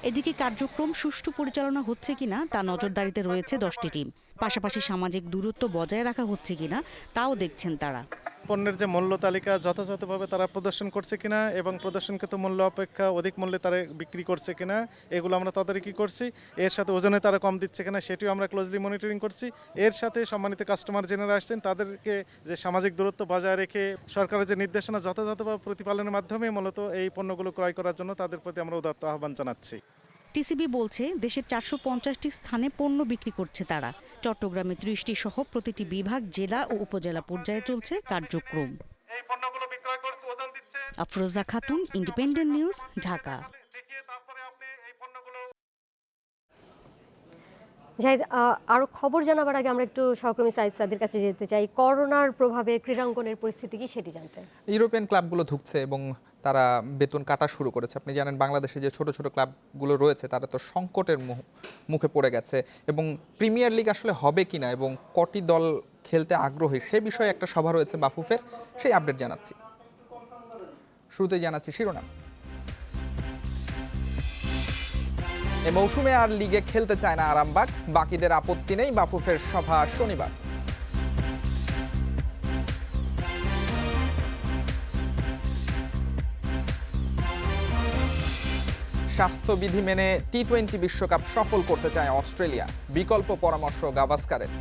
এদিকে কার্যক্রম সুষ্ঠু পরিচালনা হচ্ছে কিনা তা নজরদারিতে রয়েছে 10টি টিম। পাশাপাশি সামাজিক দূরত্ব বজায় রাখা হচ্ছে কিনা তাও দেখছেন তারা। পণ্যের যে মূল্য তালিকা যথাযথভাবে তারা প্রদর্শন করছে কিনা এবং প্রদর্শনকৃত মূল্য অপেক্ষা অধিক মূল্যে তারা বিক্রি করছে কিনা, এগুলো আমরা তদারকি করছি। এর সাথে ওজনে তারা কম দিচ্ছে কিনা সেটিও আমরা ক্লোজলি মনিটরিং করছি। এর সাথে সম্মানিত কাস্টমার যারা আসছেন তাদেরকে যে সামাজিক দূরত্ব বজায় রেখে সরকারের যে নির্দেশনা যথাযথভাবে প্রতিপালনের মাধ্যমে মূলত এই পণ্যগুলো ক্রয় করার জন্য তাদের প্রতি আমরা উদাত্ত আহ্বান জানাচ্ছি। টিসিবি বলছে, দেশের 450টি স্থানে পণ্য বিক্রি করছে তারা। চট্টগ্রামে 30টি সহ প্রতিটি বিভাগ, জেলা ও উপজেলা পর্যায়ে চলছে কার্যক্রম। Afroza Khatun, independent news, Dhaka. জাহিদ, আরো খবর জানাবার আগে আমরা একটু সহকর্মী সাইদ সাদির কাছে যেতে চাই। করোনার প্রভাবে ক্রীড়াঙ্গনের পরিস্থিতি কি সেটি জানতে। ইউরোপিয়ান ক্লাবগুলো ঢুকছে এবং তারা বেতন কাটা শুরু করেছে। আপনি জানেন বাংলাদেশে যে ছোট ছোট ক্লাবগুলো রয়েছে তারা তো সংকটের মুখে পড়ে গেছে, এবং প্রিমিয়ার লিগ আসলে হবে কিনা এবং কটি দল খেলতে আগ্রহী সে বিষয়ে একটা সভা রয়েছে বাফুফের, সেই আপডেট জানাচ্ছি। শুরুতেই জানাচ্ছি শিরোনাম। এ মৌসুমে আর লিগে খেলতে চায় না আরামবাগ, বাকিদের আপত্তি নেই, বাফুফের সভা শনিবার। স্বাস্থ্যবিধি মেনে টি-20 বিশ্বকাপ সফল করতে চায় অস্ট্রেলিয়া, বিকল্প পরামর্শ গাভাস্কারের।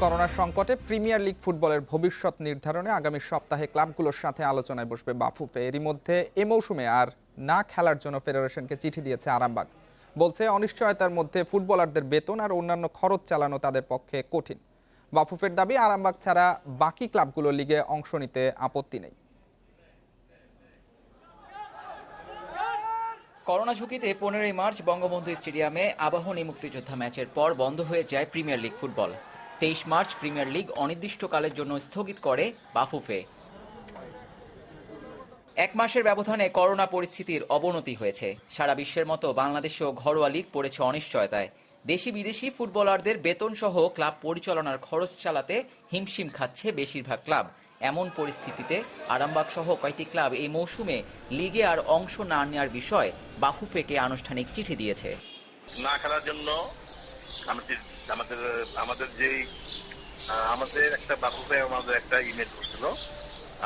করোনা সংকটে প্রিমিয়ার লিগ ফুটবলের ভবিষ্যৎ নির্ধারণে আগামী সপ্তাহে ক্লাবগুলোর সাথে আলোচনায় বসবে বাফুফে। এরই মধ্যে এ মৌসুমে আর না খেলার জন্য ফেডারেশনকে চিঠি দিয়েছে আরামবাগ। বলছে, অনিশ্চয়তার মধ্যে ফুটবলারদের বেতন আর অন্যান্য খরচ চালানো তাদের পক্ষে কঠিন। বাফুফের দাবি, আরামবাগ ছাড়া বাকি ক্লাবগুলো লিগে অংশ নিতে আপত্তি নেই। করোনা ঝুঁকিতে 15ই মার্চ বঙ্গবন্ধু স্টেডিয়ামে আবাহনী মুক্তিযোদ্ধা ম্যাচের পর বন্ধ হয়ে যায় premier league football. 23 March premier league অনির্দিষ্টকালের জন্য স্থগিত করে বাফুফে। 1 মাসের ব্যবধানে করোনা পরিস্থিতির অবনতি হয়েছে। সারা বিশ্বের মতো বাংলাদেশেও ঘরোয়া লিগ পড়েছে অনিশ্চয়তায়। দেশি বিদেশি ফুটবলারদের বেতন সহ ক্লাব পরিচালনার খরচ চালাতে হিমশিম খাচ্ছে বেশিরভাগ ক্লাব। এমন পরিস্থিতিতে আরামবাগ সহ কয়েকটি ক্লাব এই মৌসুমে লিগে আর অংশ না নেওয়ার বিষয়ে বাফুফেকে আনুষ্ঠানিক চিঠি দিয়েছে। না খেলার জন্য আমাদের একটা বাফুফে আমাদের একটা ইমেল করছিল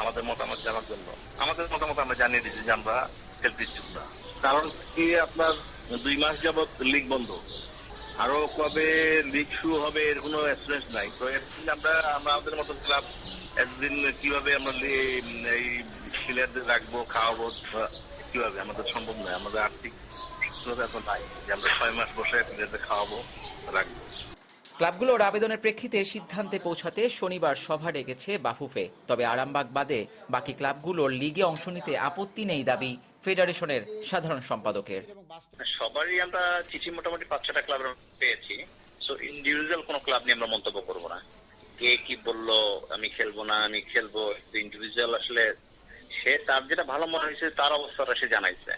আমাদের মতামত জানার জন্য। আমাদের মতামত আমরা জানিয়ে দিচ্ছি যে আমরা খেলতে ইচ্ছুক না। কারণ কি, আপনার 2 মাস যাবৎ লিগ বন্ধ, আরো কবে লিগ শুরু হবে এর কোনো এক্সপিরিয়েন্স নাই। তো আমরা আমাদের মতো ক্লাব একদিন কিভাবে আমরা এই প্লেয়ারদের রাখবো, খাওয়াবো, কিভাবে আমাদের সম্ভব নয়। আমাদের আর্থিক সচ্ছলতা এখন নাই যে আমরা 6 মাস বসে প্লেয়ারদের খাওয়াবো, রাখবো। ক্লাবগুলোর আবেদনের প্রেক্ষিতে সিদ্ধান্তে পৌঁছাতে শনিবার সভা ডেকেছে বাফুফে। তবে আরামবাগ বাদে বাকি ক্লাবগুলোর লিগে অংশ নিতে আপত্তি নেই দাবি ফেডারেশনের সাধারণ সম্পাদকের। সবারই আমরা চিঠি মোটামুটি 5-6টা ক্লাবের পেয়েছি। সো ইন্ডিভিজুয়াল কোনো ক্লাব নিয়ে আমরা মন্তব্য করবো না। কে কি বললো আমি খেলবো না, আমি খেলবো, ইন্ডিভিজুয়াল আসলে সে তার যেটা ভালো মনে হয়েছে তার অবস্থাটা সে জানাইছে।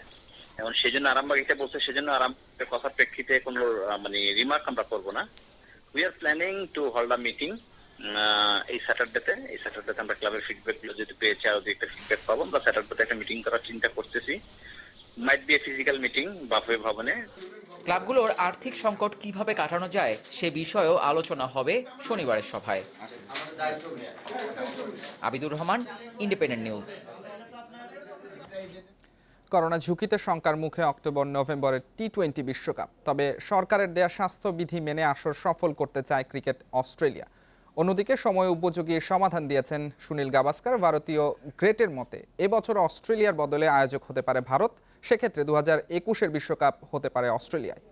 এবং সেই জন্য আরামবাগ এটা বলছে, সেজন্য আরামবাগের কথার প্রেক্ষিতে কোনো রিমার্ক আমরা করবো না। We are planning to hold a meeting এই স্যাটারডেতে আমরা ক্লাবের ফিডব্যাক গুলো যদি পেয়েছি আরো একটা ফিডব্যাক পাবো, আমরা স্যাটারডেতে একটা মিটিং করার চিন্তা করতেছি। Might B a physical meeting Bafufe ভবনে। ক্লাবগুলোর আর্থিক সংকট কিভাবে কাটানো যায় সে বিষয়েও আলোচনা হবে শনিবারের সভায়। Abidur Rahman, independent news. Corona ঝুঁকিতে শঙ্কার মুখে অক্টোবর-নভেম্বরের টি-20 বিশ্বকাপ। তবে সরকারের দেয়া স্বাস্থ্যবিধি মেনে আসর সফল করতে চায় ক্রিকেট অস্ট্রেলিয়া। অন্যদিকে সময় উপযোগী সমাধান দিয়েছেন সুনীল গাভাস্কার। ভারতীয় গ্রেটের মতে এবছর অস্ট্রেলিয়ার বদলে আয়োজক হতে পারে ভারত, সেক্ষেত্রে 2021-এর বিশ্বকাপ হতে পারে অস্ট্রেলিয়ায়।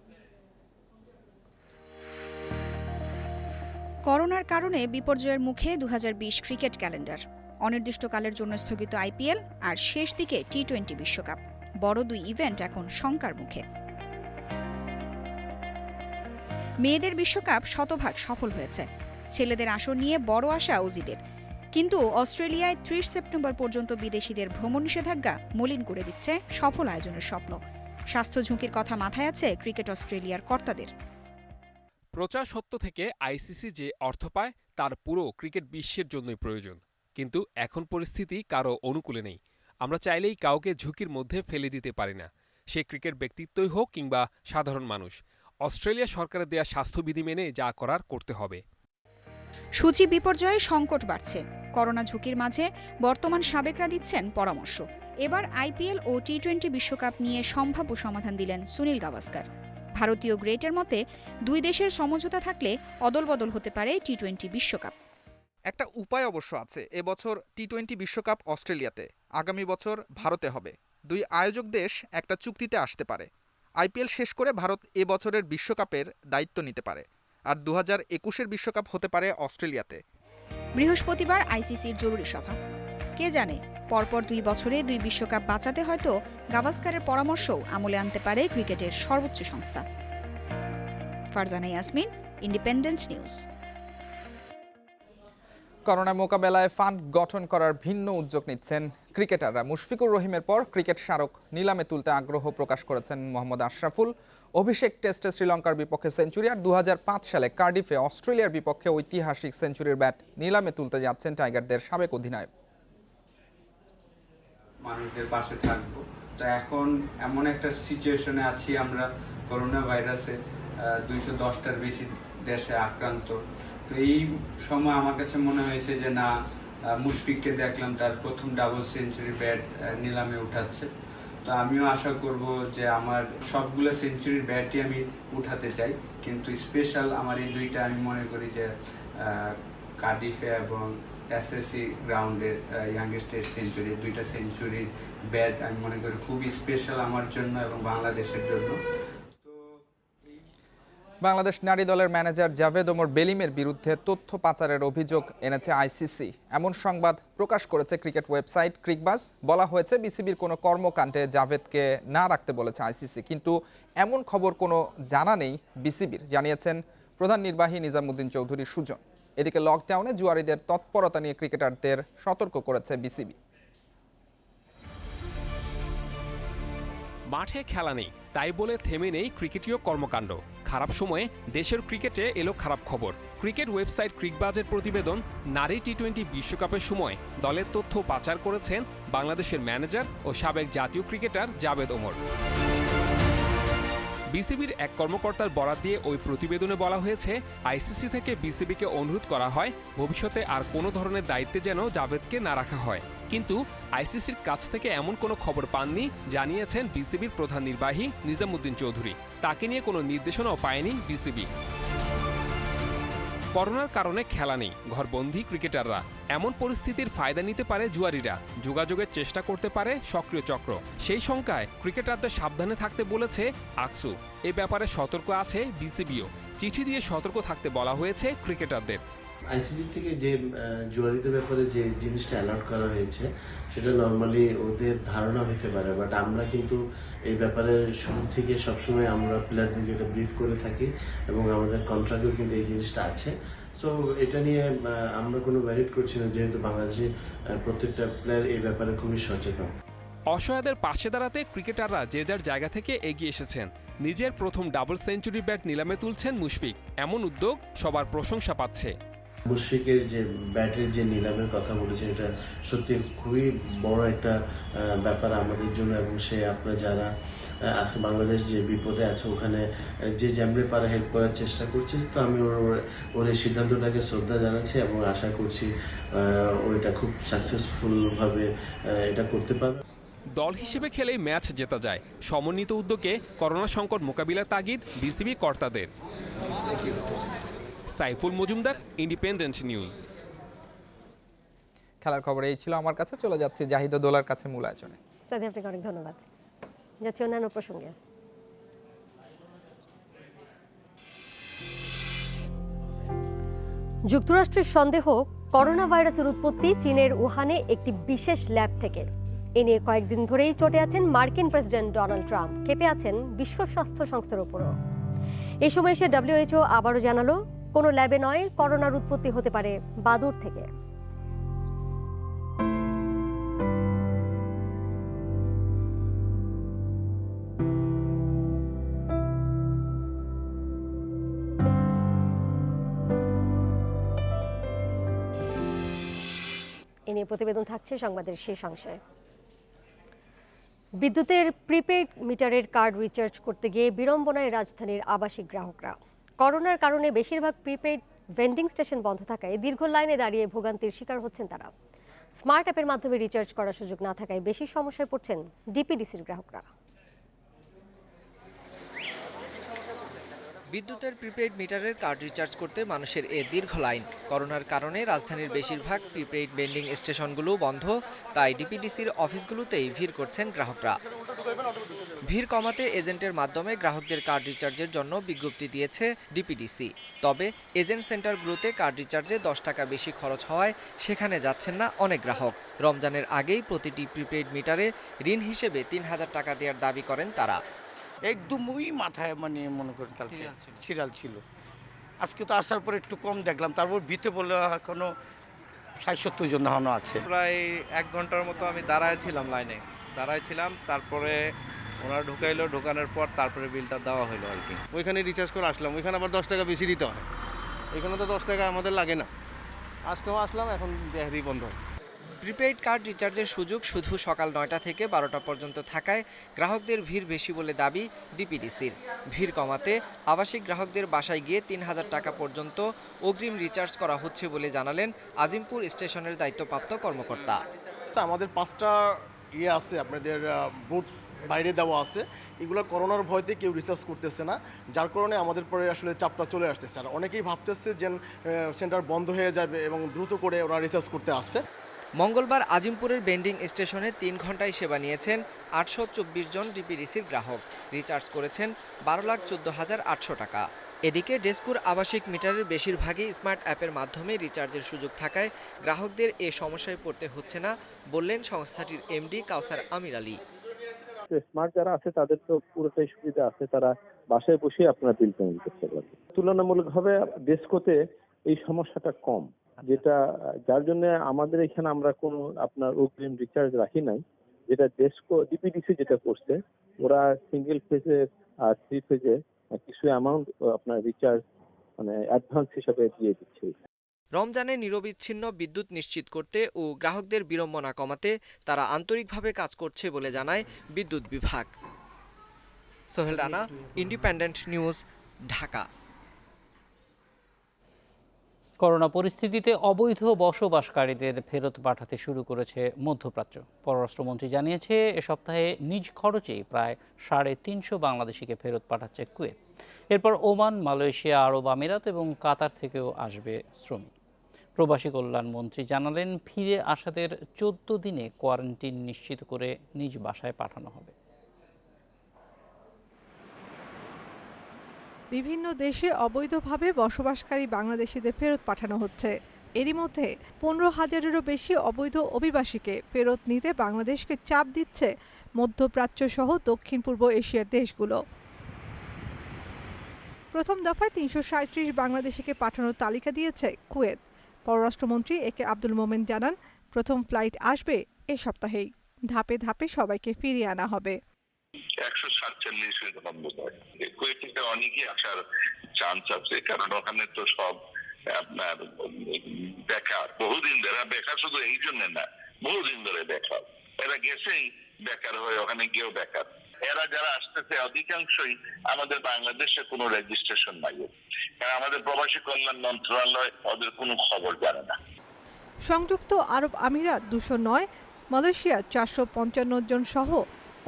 করোনার কারণে বিপর্যয়ের মুখে 2020 ক্রিকেট ক্যালেন্ডার, অনির্দিষ্টকালের জন্য স্থগিত আইপিএল আর শেষ দিকে টি-20 বিশ্বকাপ। বড় দুই ইভেন্ট এখন শঙ্কার মুখে। মেয়েদের বিশ্বকাপ শতভাগ সফল হয়েছে, ছেলেদের আসর নিয়ে বড় আশা অজিদের। কিন্তু অস্ট্রেলিয়ায় 30 সেপ্টেম্বর পর্যন্ত বিদেশিদের ভ্রমণ নিষেধাজ্ঞা মলিন করে দিচ্ছে সফল আয়োজনের স্বপ্ন। স্বাস্থ্য ঝুঁকির কথা মাথায় আছে ক্রিকেট অস্ট্রেলিয়ার কর্তাদের। প্রচার সত্য থেকে আইসিসি যে অর্থ পায় তার পুরো ক্রিকেট বিশ্বের জন্যই প্রয়োজন, কিন্তু এখন পরিস্থিতি কারো অনুকূলে নেই। আমরা চাইলেই কাউকে ঝুঁকির মধ্যে ফেলে দিতে পারি না, সে ক্রিকেট ব্যক্তিত্বই হোক কিংবা সাধারণ মানুষ। অস্ট্রেলিয়া সরকারের দেয়া স্বাস্থ্যবিধি মেনে যা করার করতে হবে। সূচি বিপর্যয়ে সংকট বাড়ছে। করোনা ঝুঁকির মাঝে বর্তমান সাবেকরা দিচ্ছেন পরামর্শ। এবার আইপিএল ও টি-20 বিশ্বকাপ নিয়ে সম্ভাব্য সমাধান দিলেন সুনীল গাভাস্কার। ভারতীয় গ্রেটের মতে দুই দেশের সমঝোতা থাকলে অদলবদল হতে পারে টি-20 বিশ্বকাপ। একটা উপায় অবশ্য আছে। এবছর টি-20 বিশ্বকাপ অস্ট্রেলিয়াতে, আগামী বছর ভারতে হবে। দুই আয়োজক দেশ একটা চুক্তিতে আসতে পারে। আইপিএল শেষ করে ভারত এবছরের বিশ্বকাপের দায়িত্ব নিতে পারে, আর 2021-এর বিশ্বকাপ হতে পারে অস্ট্রেলিয়াতে। বৃহস্পতিবার আইসিসির জরুরি সভা। কে জানে, পরপর 2 বছরে 2 বিশ্বকাপ বাঁচাতে হয়তো গাভাস্কারের পরামর্শও আমলে আনতে পারে ক্রিকেটের সর্বোচ্চ সংস্থা। Farzana Yasmin, independent news. Corona মোকাবেলায় ফান্ড গঠন করার ভিন্ন উদ্যোগ নিচ্ছেন ক্রিকেটাররা। মুশফিকুর রহিমের পর ক্রিকেট স্মারক নিলামে তুলতে আগ্রহ প্রকাশ করেছেন মোহাম্মদ আশরাফুল। অভিষেক টেস্টে শ্রীলঙ্কার বিপক্ষে সেঞ্চুরি আর 2005 সালে কার্ডিফে অস্ট্রেলিয়ার বিপক্ষে ঐতিহাসিক সেঞ্চুরির ব্যাট নিলামে তুলতে যাচ্ছেন টাইগারদের সাবেক অধিনায়ক। মানুষদের পাশে থাকবো। তো এখন এমন একটা সিচুয়েশনে আছি আমরা, করোনা ভাইরাসে 210টার বেশি দেশে আক্রান্ত। তো এই সময় আমার কাছে মনে হয়েছে যে না, মুশফিককে দেখলাম তার প্রথম ডাবল সেঞ্চুরি ব্যাট নিলামে উঠাচ্ছে। তো আমিও আশা করব যে আমার সবগুলো সেঞ্চুরির ব্যাটই আমি উঠাতে চাই, কিন্তু স্পেশাল আমার এই দুইটা আমি মনে করি যে কার্ডিফে এবং এসএসসি গ্রাউন্ডের ইয়াংগেস্ট টেস্ট সেঞ্চুরি, দুইটা সেঞ্চুরির ব্যাট আমি মনে করি খুবই স্পেশাল আমার জন্য এবং বাংলাদেশের জন্য। বাংলাদেশ নারী দলের ম্যানেজার জাভেদ ওমর বেলিমের বিরুদ্ধে তথ্য পাচারের অভিযোগ এনেছে আইসিসি, এমন সংবাদ প্রকাশ করেছে ক্রিকেট ওয়েবসাইট ক্রিকবাজ। বলা হয়েছে বিসিবির কোনো কর্মকাণ্ডে জাভেদকে না রাখতে বলেছে আইসিসি, কিন্তু এমন খবর কোনো জানা নেই বিসিবির, জানিয়েছেন প্রধান নির্বাহী নিজামুদ্দিন চৌধুরী সুজন। এদিকে লকডাউনে জুয়ারিদের তৎপরতা নিয়ে ক্রিকেটারদের সতর্ক করেছে বিসিবি। মাঠে খেলা নেই, তাই বলে থেমে নেই ক্রিকেটীয় কর্মকাণ্ড। খারাপ সময়ে দেশের ক্রিকেটে এলো খারাপ খবর। ক্রিকেট ওয়েবসাইট ক্রিকবাজের প্রতিবেদন, নারী টি-20 বিশ্বকাপের সময় দলের তথ্য পাচার করেছেন বাংলাদেশের ম্যানেজার ও সাবেক জাতীয় ক্রিকেটার জাভেদ ওমর। বিসিবির এক কর্মকর্তার বরাত দিয়ে ওই প্রতিবেদনে বলা হয়েছে, আইসিসি থেকে বিসিবিকে অনুরোধ করা হয় ভবিষ্যতে আর কোনো ধরনের দায়িত্বে যেন জাভেদকে না রাখা হয়। কিন্তু আইসিসির কাছ থেকে এমন কোনো খবর পাননি, জানিয়েছেন বিসিবির প্রধান নির্বাহী নিজামুদ্দিন চৌধুরী। তাকে নিয়ে কোনো নির্দেশনাও পায়নি বিসিবি। করোনার কারণে খেলা নেই, ঘরবন্দি ক্রিকেটাররা। এমন পরিস্থিতির ফায়দা নিতে পারে জুয়ারিরা, যোগাযোগের চেষ্টা করতে পারে সক্রিয় চক্র। সেই শঙ্কায় ক্রিকেটারদের সাবধানে থাকতে বলেছে আকসু। এ ব্যাপারে সতর্ক আছে বিসিবিও। চিঠি দিয়ে সতর্ক থাকতে বলা হয়েছে ক্রিকেটারদের। আইসিসি থেকে যে জুয়ারিদের ব্যাপারে যে জিনিসটা অ্যালার্ট করা হয়েছে সেটা নর্মালি ওদের ধারণা হতে পারে, বাট আমরা কিন্তু এই ব্যাপারে শুরু থেকে সবসময় আমরা প্লেয়ারদেরকে এটা ব্রিফ করে থাকি এবং আমাদের কন্ট্রাক্টেও কিন্তু এই জিনিসটা আছে। সো এটা নিয়ে আমরা কোনো ভ্যারিড করছি না, যেহেতু বাংলাদেশে প্রত্যেকটা প্লেয়ার এই ব্যাপারে খুবই সচেতন। অসহায়দের পাশে দাঁড়াতে ক্রিকেটাররা যে যার জায়গা থেকে এগিয়ে এসেছেন। নিজের প্রথম ডাবল সেঞ্চুরি ব্যাট নিলামে তুলছেন মুশফিক। এমন উদ্যোগ সবার প্রশংসা পাচ্ছে। মুশফিকের যে ব্যাটের যে নিলামের কথা বলেছে, এটা সত্যি খুবই বড় একটা ব্যাপার আমাদের জন্য, এবং সে আপনার যারা আজকে বাংলাদেশ যে বিপদে আছে ওখানে যে যেমনি পারে হেল্প করার চেষ্টা করছে। তো আমি ওর এই সিদ্ধান্তটাকে শ্রদ্ধা জানাচ্ছি এবং আশা করছি ও এটা খুব সাকসেসফুলভাবে এটা করতে পারবে। দল হিসেবে খেলেই ম্যাচ জেতা যায়। সমন্বিত উদ্যোগে করোনা সংকট মোকাবিলার তাগিদ বিসিবি কর্তাদের। Saiful Majumdar, independent news. খেলার খবর এই ছিল আমার কাছে। চলে যাচ্ছি জাহিদ দোলার কাছে মূল আয়োজনে। সাথে আপনাকে অনেক ধন্যবাদ। যাচ্ছি অন্যান্য প্রসঙ্গে। যুক্তরাষ্ট্রের সন্দেহ করোনা ভাইরাসের উৎপত্তি চীনের উহানে একটি বিশেষ ল্যাব থেকে। এ নিয়ে কয়েকদিন ধরেই চটে আছেন মার্কিন প্রেসিডেন্ট ডোনাল্ড ট্রাম্প, ক্ষেপে আছেন বিশ্ব স্বাস্থ্য সংস্থার উপরও। এই সময় এসে WHO আবারও জানালো, কোনো ল্যাবে নয়, করোনার উৎপত্তি হতে পারে বাদুড় থেকে। এ নিয়ে প্রতিবেদন থাকছে সংবাদের শেষ অংশে। বিদ্যুতের প্রিপেইড মিটারের কার্ড রিচার্জ করতে গিয়ে বিড়ম্বনায় রাজধানীর আবাসিক গ্রাহকরা। করোনার কারণে বেশিরভাগ প্রিপেইড ভেন্ডিং স্টেশন বন্ধ থাকায় দীর্ঘ লাইনে দাঁড়িয়ে ভোগান্তির শিকার হচ্ছেন তারা। স্মার্ট অ্যাপের মাধ্যমে রিচার্জ করার সুযোগ না থাকায় বেশি সমস্যায় পড়ছেন ডিপিডিসির গ্রাহকরা। বিদ্যুতের প্রিপেইড মিটারের কার্ড রিচার্জ করতে মানুষের এ দীর্ঘ লাইন। করোনার কারণে রাজধানীর বেশিরভাগ প্রিপেইড ভেন্ডিং স্টেশনগুলো বন্ধ, তাই ডিপিডিসির অফিসগুলোতেই ভিড় করছেন গ্রাহকরা। ভিড় কমাতে এজেন্টের মাধ্যমে গ্রাহকদের কার্ড রিচার্জের জন্য বিজ্ঞপ্তি দিয়েছে ডিপিডিসি। তবে এজেন্ট সেন্টারগুলোতে কার্ড রিচার্জে 10 টাকা বেশি খরচ হওয়ায় সেখানে যাচ্ছেন না অনেক গ্রাহক। রমজানের আগেই প্রতিটি প্রিপেইড মিটারে ঋণ হিসেবে 3000 টাকা দেওয়ার দাবি করেন তারা। একদমই মাথায় মনে করেন কালকে সিরিয়াল ছিল, আজকে তো আসার পর একটু কম দেখলাম, তারপর বিতে বলে এখনো 60-70 জন এখনো আছে। প্রায় 1 ঘন্টার মতো আমি লাইনে দাঁড়ায় ছিলাম, তারপরে ওনারা ঢোকানোর পর তারপরে বিলটা দেওয়া হলো আর কি। ওইখানে রিচার্জ করে আসলাম, ওইখানে আবার 10 টাকা বেশি দিতে হয়, এখানে তো 10 টাকা আমাদের লাগে না। আজকেও আসলাম, এখন দেখাতেই বন্ধ হয়। প্রিপেইড কার্ড রিচার্জের সুযোগ শুধু সকাল 9টা থেকে 12টা পর্যন্ত থাকায় গ্রাহকদের ভিড় বেশি বলে দাবি ডিপিডিসির। ভিড় কমাতে আবাসিক গ্রাহকদের বাসায় গিয়ে 3000 টাকা পর্যন্ত অগ্রিম রিচার্জ করা হচ্ছে বলে জানালেন আজিমপুর স্টেশনের দায়িত্বপ্রাপ্ত কর্মকর্তা। আমাদের 5টা আছে, আপনাদের বুথ বাইরে দেওয়া আছে, এগুলো করোনার ভয়তে কেউ রিসার্চ করতেছে না, যার কারণে আমাদের পরে আসলে চাপটা চলে আসতেছে। আর অনেকেই ভাবতেছে যে সেন্টার বন্ধ হয়ে যাবে এবং দ্রুত করে ওরা রিসার্চ করতে আসছে। মঙ্গলবার আজিমপুরের বেন্ডিং স্টেশনে 3 ঘন্টায় সেবা নিয়েছেন 824 জন ডিপিডিসির গ্রাহক। রিচার্জ করেছেন 12,14,800 টাকা। এদিকে ডেস্কুর আবাসিক মিটারের বেশিরভাগই স্মার্ট অ্যাপের মাধ্যমে রিচার্জের সুযোগ থাকায় গ্রাহকদের এ সমস্যায় পড়তে হচ্ছে না বললেন সংস্থাটির এমডি কাউসার আমির আলী। স্মার্ট যারা আছে তাদের তো পুরোটাই সুবিধা আছে, তারা বাসায় বসে আপনারা বিল পেমেন্ট করতে পারবেন। তুলনামূলকভাবে ডেস্কোতে এই সমস্যাটা কম, যেটা যার জন্য আমাদের এখানে আমরা কোনো আপনার অগ্রিম রিচার্জ রাখি নাই। যেটা ডেস্কো ডিপিডিসি যেটা করছে, ওরা সিঙ্গেল ফেজে আর 3 ফেজে কিছু অ্যামাউন্ট আপনার রিচার্জ অ্যাডভান্স হিসাবে দিয়ে দিচ্ছে। রমজানে নিরবিচ্ছিন্ন বিদ্যুৎ নিশ্চিত করতে ও গ্রাহকদের বিড়ম্বনা কমাতে তারা আন্তরিকভাবে কাজ করছে বলে জানায় বিদ্যুৎ বিভাগ। Sohel Rana, independent news, Dhaka. Corona পরিস্থিতিতে অবৈধ বসবাসকারীদের ফেরত পাঠাতে শুরু করেছে মধ্যপ্রাচ্য। পররাষ্ট্রমন্ত্রী জানিয়েছে, এ সপ্তাহে নিজ খরচেই প্রায় 350 বাংলাদেশিকে ফেরত পাঠাচ্ছে কুয়েত। এরপর ওমান, মালয়েশিয়া, আরব আমিরাত এবং কাতার থেকেও আসবে শ্রমিক। প্রবাসী কল্যাণ মন্ত্রী জানালেন, ফিরে আসাদের 14 দিনে কোয়ারেন্টিন নিশ্চিত করে নিজ বাসায় পাঠানো হবে। বিভিন্ন দেশে অবৈধভাবে বসবাসকারী বাংলাদেশিদের ফেরত পাঠানো হচ্ছে। এরই মধ্যে 15,000-এরও বেশি অবৈধ অভিবাসীকে ফেরত নিতে বাংলাদেশকে চাপ দিচ্ছে মধ্যপ্রাচ্য সহ দক্ষিণ পূর্ব এশিয়ার দেশগুলো। প্রথম দফায় 337 বাংলাদেশিকে পাঠানোর তালিকা দিয়েছে কুয়েত। পররাষ্ট্রমন্ত্রী একে আব্দুল মোমেন জানান, প্রথম ফ্লাইট আসবে এ সপ্তাহেই। ধাপে ধাপে সবাইকে ফিরিয়ে আনা হবে। 147 কুয়েতে অনেকেই আসার চান্স আছে, কারণ ওখানে তো সব আপনার বেকার, বহুদিন ধরে বেকার, শুধু এই জন্য না, বহুদিন ধরে বেকার, এরা গেছেই বেকার হয়ে ওখানে গিয়েও বেকার। এরা যারা আসতেছে অধিকাংশই আমাদের বাংলাদেশে কোনো রেজিস্ট্রেশন নাই, কারণ আমাদের প্রবাসী কল্যাণ মন্ত্রণালয় ওদের কোনো খবর জানে না। সংযুক্ত আরব আমিরাত 209, মালয়েশিয়া 455 জন সহ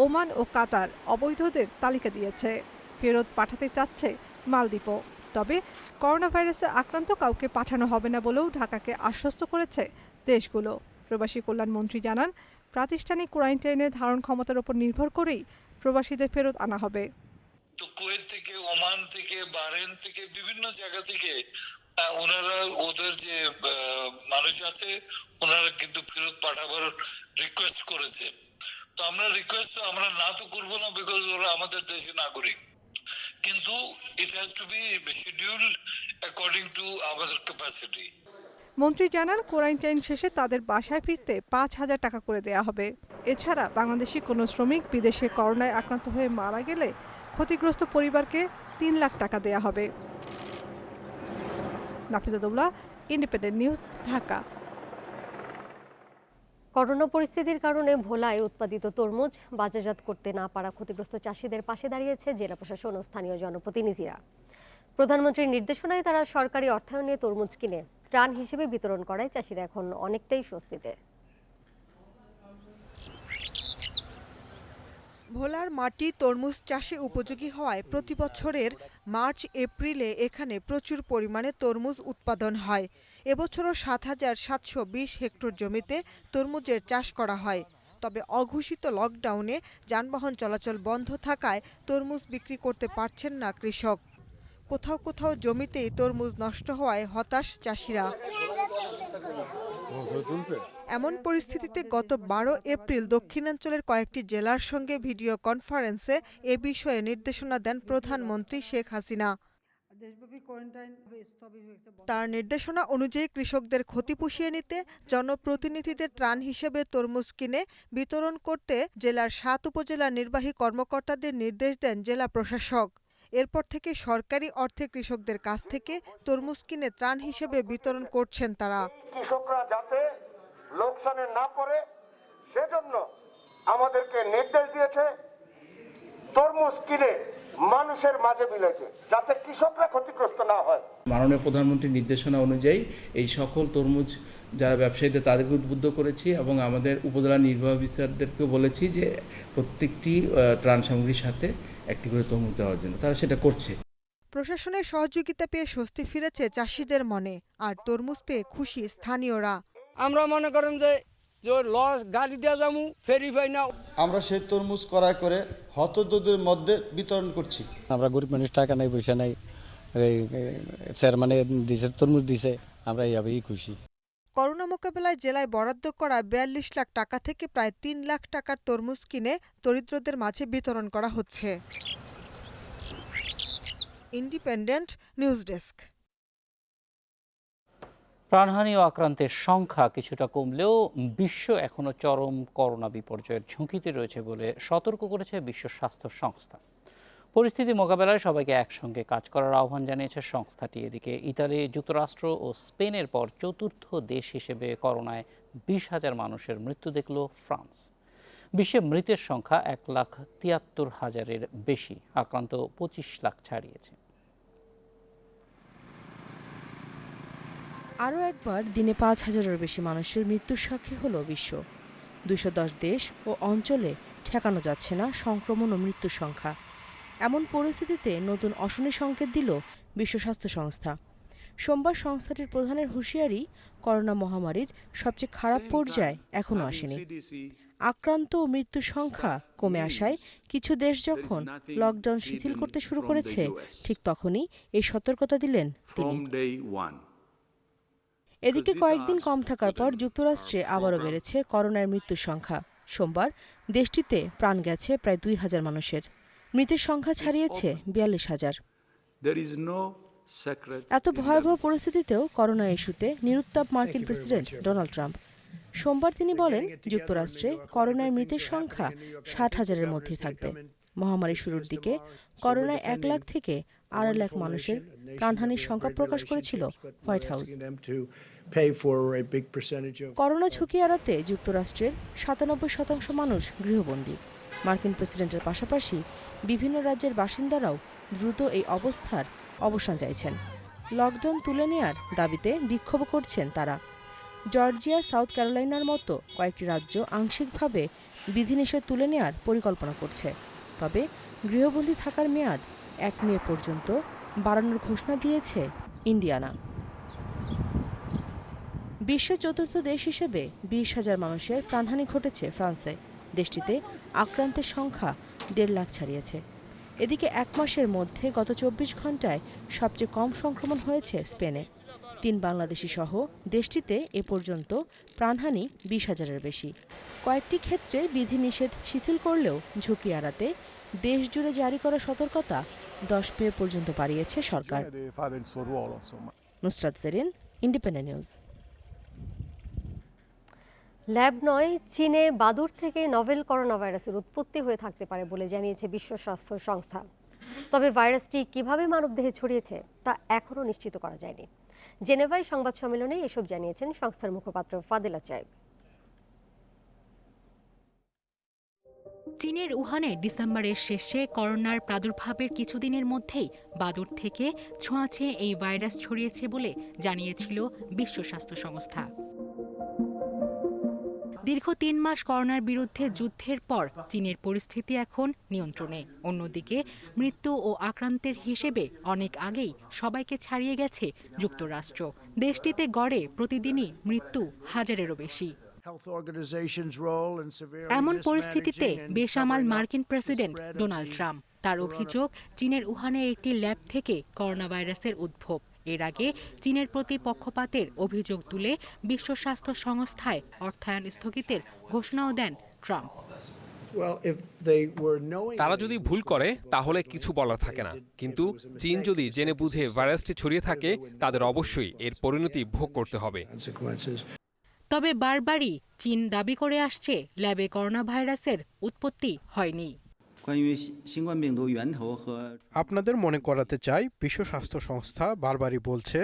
ওমান ও কাতার অবৈধদের তালিকা দিয়েছে। ফেরত পাঠাতে চাচ্ছে মালদ্বীপও। তবে করোনা ভাইরাসে আক্রান্ত কাউকে পাঠানো হবে না বলেও ঢাকাকে আশ্বস্ত করেছে দেশগুলো। প্রবাসী কল্যাণ মন্ত্রী জানান, প্রাতিষ্ঠানিক কোয়ারেন্টাইনের ধারণ ক্ষমতার উপর নির্ভর করেই প্রবাসীদের ফেরত আনা হবে। তো কুয়েত থেকে, ওমান থেকে, বাহরেন থেকে, বিভিন্ন জায়গা থেকে ওনারা ওদের যে মানুষ আছে ওনারা কিন্তু ফেরত পাঠাবার রিকোয়েস্ট করেছে। তো আমরা না তো করবো না, বিকজ ওরা আমাদের দেশের নাগরিক, কিন্তু it has to be scheduled according to আমাদের ক্যাপাসিটি। মন্ত্রী জানান, কোয়ারেন্টাইন শেষে তাদের বাসায় ফিরতে 5,000 টাকা করে দেয়া হবে। এছাড়া বাংলাদেশি কোনো শ্রমিক বিদেশে করোনায় আক্রান্ত হয়ে মারা গেলে ক্ষতিগ্রস্ত পরিবারকে 3 লাখ টাকা দেয়া হবে। নাফিজাতুল্লাহ, ইন্ডিপেন্ডেন্ট নিউজ, ঢাকা। করোনা পরিস্থিতির কারণে ভোলায় উৎপাদিত তরমুজ বাজারজাত করতে না পারা ক্ষতিগ্রস্ত চাষিদের পাশে দাঁড়িয়েছে জেলা প্রশাসন ও স্থানীয় জনপ্রতিনিধিরা। প্রধানমন্ত্রীর নির্দেশনায় তারা সরকারি অর্থায়নে তরমুজ কিনে ত্রাণ হিসেবে বিতরণ করায় চাষিরা এখন অনেকটাই স্বস্তিতে। ভোলার মাটি তরমুজ চাষে উপযোগী হওয়ায় প্রতি বছরের মার্চ এপ্রিলে এখানে প্রচুর পরিমাণে তরমুজ উৎপাদন হয়। এবছরও 7,720 হেক্টর জমিতে তরমুজের চাষ করা হয়। তবে অঘোষিত লকডাউনে যানবাহন চলাচল বন্ধ থাকায় তরমুজ বিক্রি করতে পারছেন না কৃষক। কোথাও কোথাও জমিতেই তরমুজ নষ্ট হওয়ায় হতাশ চাষিরা। এমন পরিস্থিতিতে গত 12 এপ্রিল দক্ষিণাঞ্চলের কয়েকটি জেলার সঙ্গে ভিডিও কনফারেন্সে এ বিষয়ে নির্দেশনা দেন প্রধানমন্ত্রী শেখ হাসিনা। তার নির্দেশনা অনুযায়ী কৃষকদের ক্ষতি পুষিয়ে নিতে জনপ্রতিনিধিদের ত্রাণ হিসেবে তরমুজ কিনে বিতরণ করতে জেলার 7 উপজেলা নির্বাহী কর্মকর্তাদের নির্দেশ দেন জেলা প্রশাসক। এরপর থেকে সরকারি অর্থে কৃষকদের কাছ থেকে তরমুজ কিনে ত্রাণ হিসেবে বিতরণ করছেন তারা। কৃষকরা যাতে লোকসানে না পড়ে সেজন্য আমাদেরকে নির্দেশ দিয়েছে তরমুজ কিনে মানুষের মাঝে মিলেছে, যাতে কৃষকরা ক্ষতিগ্রস্ত না হয়। মাননীয় প্রধানমন্ত্রীর নির্দেশনা অনুযায়ী এই সকল তরমুজ যারা ব্যবসায়ীদের তাদেরকে উদ্বুদ্ধ করেছি এবং আমাদের উপজেলা নির্বাহী অফিসারদেরকে বলেছি যে প্রত্যেকটি ত্রাণ সামগ্রীর সাথে একটি করে তরমুজ দেওয়ার জন্য, তারা সেটা করছে। প্রশাসনের সহযোগিতা পেয়ে স্বস্তি ফিরেছে চাষিদের মনে, আর তরমুজ পেয়ে খুশি স্থানীয়রা। আমরা মনে করেন যে লস গাড়ি দিয়ে যাবো, ফেরি পাই না। আমরা সেই তরমুজ ক্রয় করে হতদরিদ্রদের মধ্যে বিতরণ করছি। আমরা গরিব মানুষ, টাকা নাই, পয়সা নাই, স্যার মানে দিছে তরমুজ দিছে, আমরা এইভাবেই খুশি। করোনা মোকাবেলায় জেলায় বরাদ্দ করা 42 লাখ টাকা থেকে প্রায় 3 লাখ টাকার তরমুজ কিনে দরিদ্রদের মাঝে বিতরণ করা হচ্ছে। Independent news desk. প্রাণহানি ও আক্রান্তের সংখ্যা কিছুটা কমলেও বিশ্ব এখনো চরম করোনা বিপর্যয়ের ঝুঁকিতে রয়েছে বলে সতর্ক করেছে বিশ্ব স্বাস্থ্য সংস্থা। পরিস্থিতি মোকাবেলায় সবাইকে একসঙ্গে কাজ করার আহ্বান জানিয়েছে সংস্থাটি। এদিকে ইতালি, যুক্তরাষ্ট্র ও স্পেনের পর চতুর্থ দেশ হিসেবে করোনায় 20,000 মানুষের মৃত্যু দেখল ফ্রান্স। বিশ্বে মৃতের সংখ্যা 1,73,000-এর বেশি, আক্রান্ত 25 লাখ ছাড়িয়েছে। আরও একবার দিনে 5,000-এর বেশি মানুষের মৃত্যুর সাক্ষী হলো বিশ্ব। 210 দেশ ও অঞ্চলে ঠেকানো যাচ্ছে না সংক্রমণ ও মৃত্যুর সংখ্যা। এমন পরিস্থিতিতে নতুন অশনি সংকেত দিল বিশ্ব স্বাস্থ্য সংস্থা। সোমবার সংস্থাটির প্রধানের হুঁশিয়ারি, করোনা মহামারীর সবচেয়ে খারাপ পর্যায়ে এখনও আসেনি। আক্রান্ত ও মৃত্যুর সংখ্যা কমে আসায় কিছু দেশ যখন লকডাউন শিথিল করতে শুরু করেছে, ঠিক তখনই এই সতর্কতা দিলেন তিনি। এদিকে কয়েকদিন কম থাকার পর যুক্তরাষ্ট্রে আবারও বেড়েছে করোনার মৃত্যুর সংখ্যা। সোমবার দেশটিতে প্রাণ গেছে প্রায় 2,000 মানুষের, মৃতের সংখ্যা ছাড়িয়েছে 42,000। এত ভয়াবহ পরিস্থিতিতেও করোনা ইস্যুতে নিরুত্তাপ মার্কিন প্রেসিডেন্ট ডোনাল্ড ট্রাম্প। সোমবার তিনি বলেন, যুক্তরাষ্ট্রে করোনার মৃতের সংখ্যা 60,000-এর মধ্যেই থাকবে। মহামারী শুরুর দিকে করোনায় 1 লাখ থেকে 2.5 লাখ মানুষের প্রাণহানির সংখ্যা প্রকাশ করেছিল হোয়াইট হাউস। করোনা ঝুঁকি এড়াতে যুক্তরাষ্ট্রের 97% মানুষ গৃহবন্দী। মার্কিন প্রেসিডেন্টের পাশাপাশি বিভিন্ন রাজ্যের বাসিন্দারাও দ্রুত এই অবস্থার অবসান চাইছেন। লকডাউন তুলে নেয়ার দাবিতে বিক্ষোভ করছেন তারা। জর্জিয়া, সাউথ ক্যারোলাইনার মতো কয়েকটি রাজ্য আংশিকভাবে বিধিনিষেধ তুলে নেওয়ার পরিকল্পনা করছে। তবে গৃহবন্দী থাকার মেয়াদ 1 মে পর্যন্ত বাড়ানোর ঘোষণা দিয়েছে ইন্ডিয়ানা। বিশ্বের চতুর্থ দেশ হিসেবে 20,000 মানুষের প্রাণহানি ঘটেছে ফ্রান্সে। দেশটিতে আক্রান্তের সংখ্যা 1.5 লাখ ছাড়িয়েছে। এদিকে 1 মাসের মধ্যে গত 24 ঘন্টায় সবচেয়ে কম সংক্রমণ হয়েছে স্পেনে। 3 বাংলাদেশি সহ দেশটিতে এ পর্যন্ত প্রাণহানি 20,000-এর বেশি। কয়েকটি ক্ষেত্রে বিধিনিষেধ শিথিল করলেও ঝুঁকি এড়াতে দেশজুড়ে জারি করা সতর্কতা 10 মে পর্যন্ত বাড়িয়েছে সরকার। Nusrat Jerin, independent news. Lab নয়, চীনে বাদুড় থেকে নভেল করোনা ভাইরাসের উৎপত্তি হয়ে থাকতে পারে বলে জানিয়েছে বিশ্ব স্বাস্থ্য সংস্থা। তবে ভাইরাসটি কিভাবে মানবদেহে ছড়িয়েছে তা এখনও নিশ্চিত করা যায়নি। জেনেভায় সংবাদ সম্মেলনে এসব জানিয়েছেন সংস্থার মুখপাত্র ফাদিলা চাইব। চীনের উহানে ডিসেম্বরের শেষে করোনার প্রাদুর্ভাবের কিছুদিনের মধ্যেই বাদুড় থেকে ছোঁয়াচে এই ভাইরাস ছড়িয়েছে বলে জানিয়েছিল বিশ্ব স্বাস্থ্য সংস্থা। দীর্ঘ 3 মাস করোনার বিরুদ্ধে যুদ্ধের পর চীনের পরিস্থিতি এখন নিয়ন্ত্রণে। অন্যদিকে মৃত্যু ও আক্রান্তের হিসেবে অনেক আগেই সবাইকে ছাড়িয়ে গেছে যুক্তরাষ্ট্র। দেশটিতে গড়ে প্রতিদিনই মৃত্যু 1000-এরও বেশি। এমন পরিস্থিতিতে বেসামাল মার্কিন প্রেসিডেন্ট ডোনাল্ড ট্রাম্প। তার অভিযোগ, চীনের উহানে একটি ল্যাব থেকে করোনা ভাইরাসের উদ্ভব। এর আগে চীনের প্রতি পক্ষপাতের অভিযোগ তুলে বিশ্ব স্বাস্থ্য সংস্থায় অর্থায়ন স্থগিতের ঘোষণাও দেন ট্রাম্প। তারা যদি ভুল করে তাহলে কিছু বলার থাকে না, কিন্তু চীন যদি জেনে বুঝে ভাইরাসটি ছড়িয়ে থাকে তাদের অবশ্যই এর পরিণতি ভোগ করতে হবে। তবে বারবারই চীন দাবি করে আসছে ল্যাবে করোনা ভাইরাসের উৎপত্তি হয়নি। আপনাদের মনে করাতে চাই, বিশ্ব স্বাস্থ্য সংস্থা বারবারই বলছে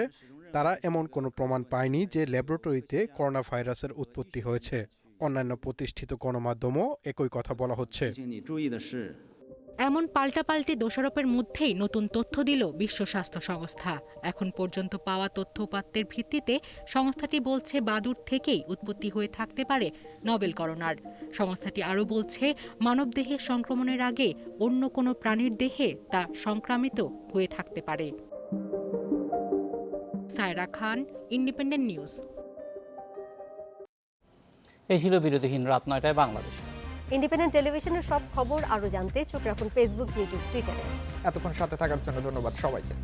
তারা এমন কোনো প্রমাণ পায়নি যে ল্যাবরেটরিতে করোনা ভাইরাসের উৎপত্তি হয়েছে। অন্যান্য প্রতিষ্ঠিত গণমাধ্যমও একই কথা বলা হচ্ছে। এমন পাল্টাপাল্টি দোষারোপের মধ্যেই নতুন তথ্য দিল বিশ্ব স্বাস্থ্য সংস্থা। এখন পর্যন্ত পাওয়া তথ্যউপাত্তের ভিত্তিতে সংস্থাটি বলছে বাদুড় থেকেই উৎপত্তি হয়ে থাকতে পারে নভেল করোনার। সংস্থাটি আরও বলছে, মানবদেহে সংক্রমণের আগে অন্য কোনো প্রাণীর দেহে তা সংক্রামিত হয়ে থাকতে পারে। সায়রা খান, ইন্ডিপেন্ডেন্ট নিউজ। এই ছিল বিরতিহীন রাত 9টায় বাংলাদেশ। ইন্ডিপেন্ডেন্ট টেলিভিশনের সব খবর আরও জানতে চোখ রাখুন ফেসবুক, ইউটিউব, টুইটারে। এতক্ষণ সাথে থাকার জন্য ধন্যবাদ সবাইকে।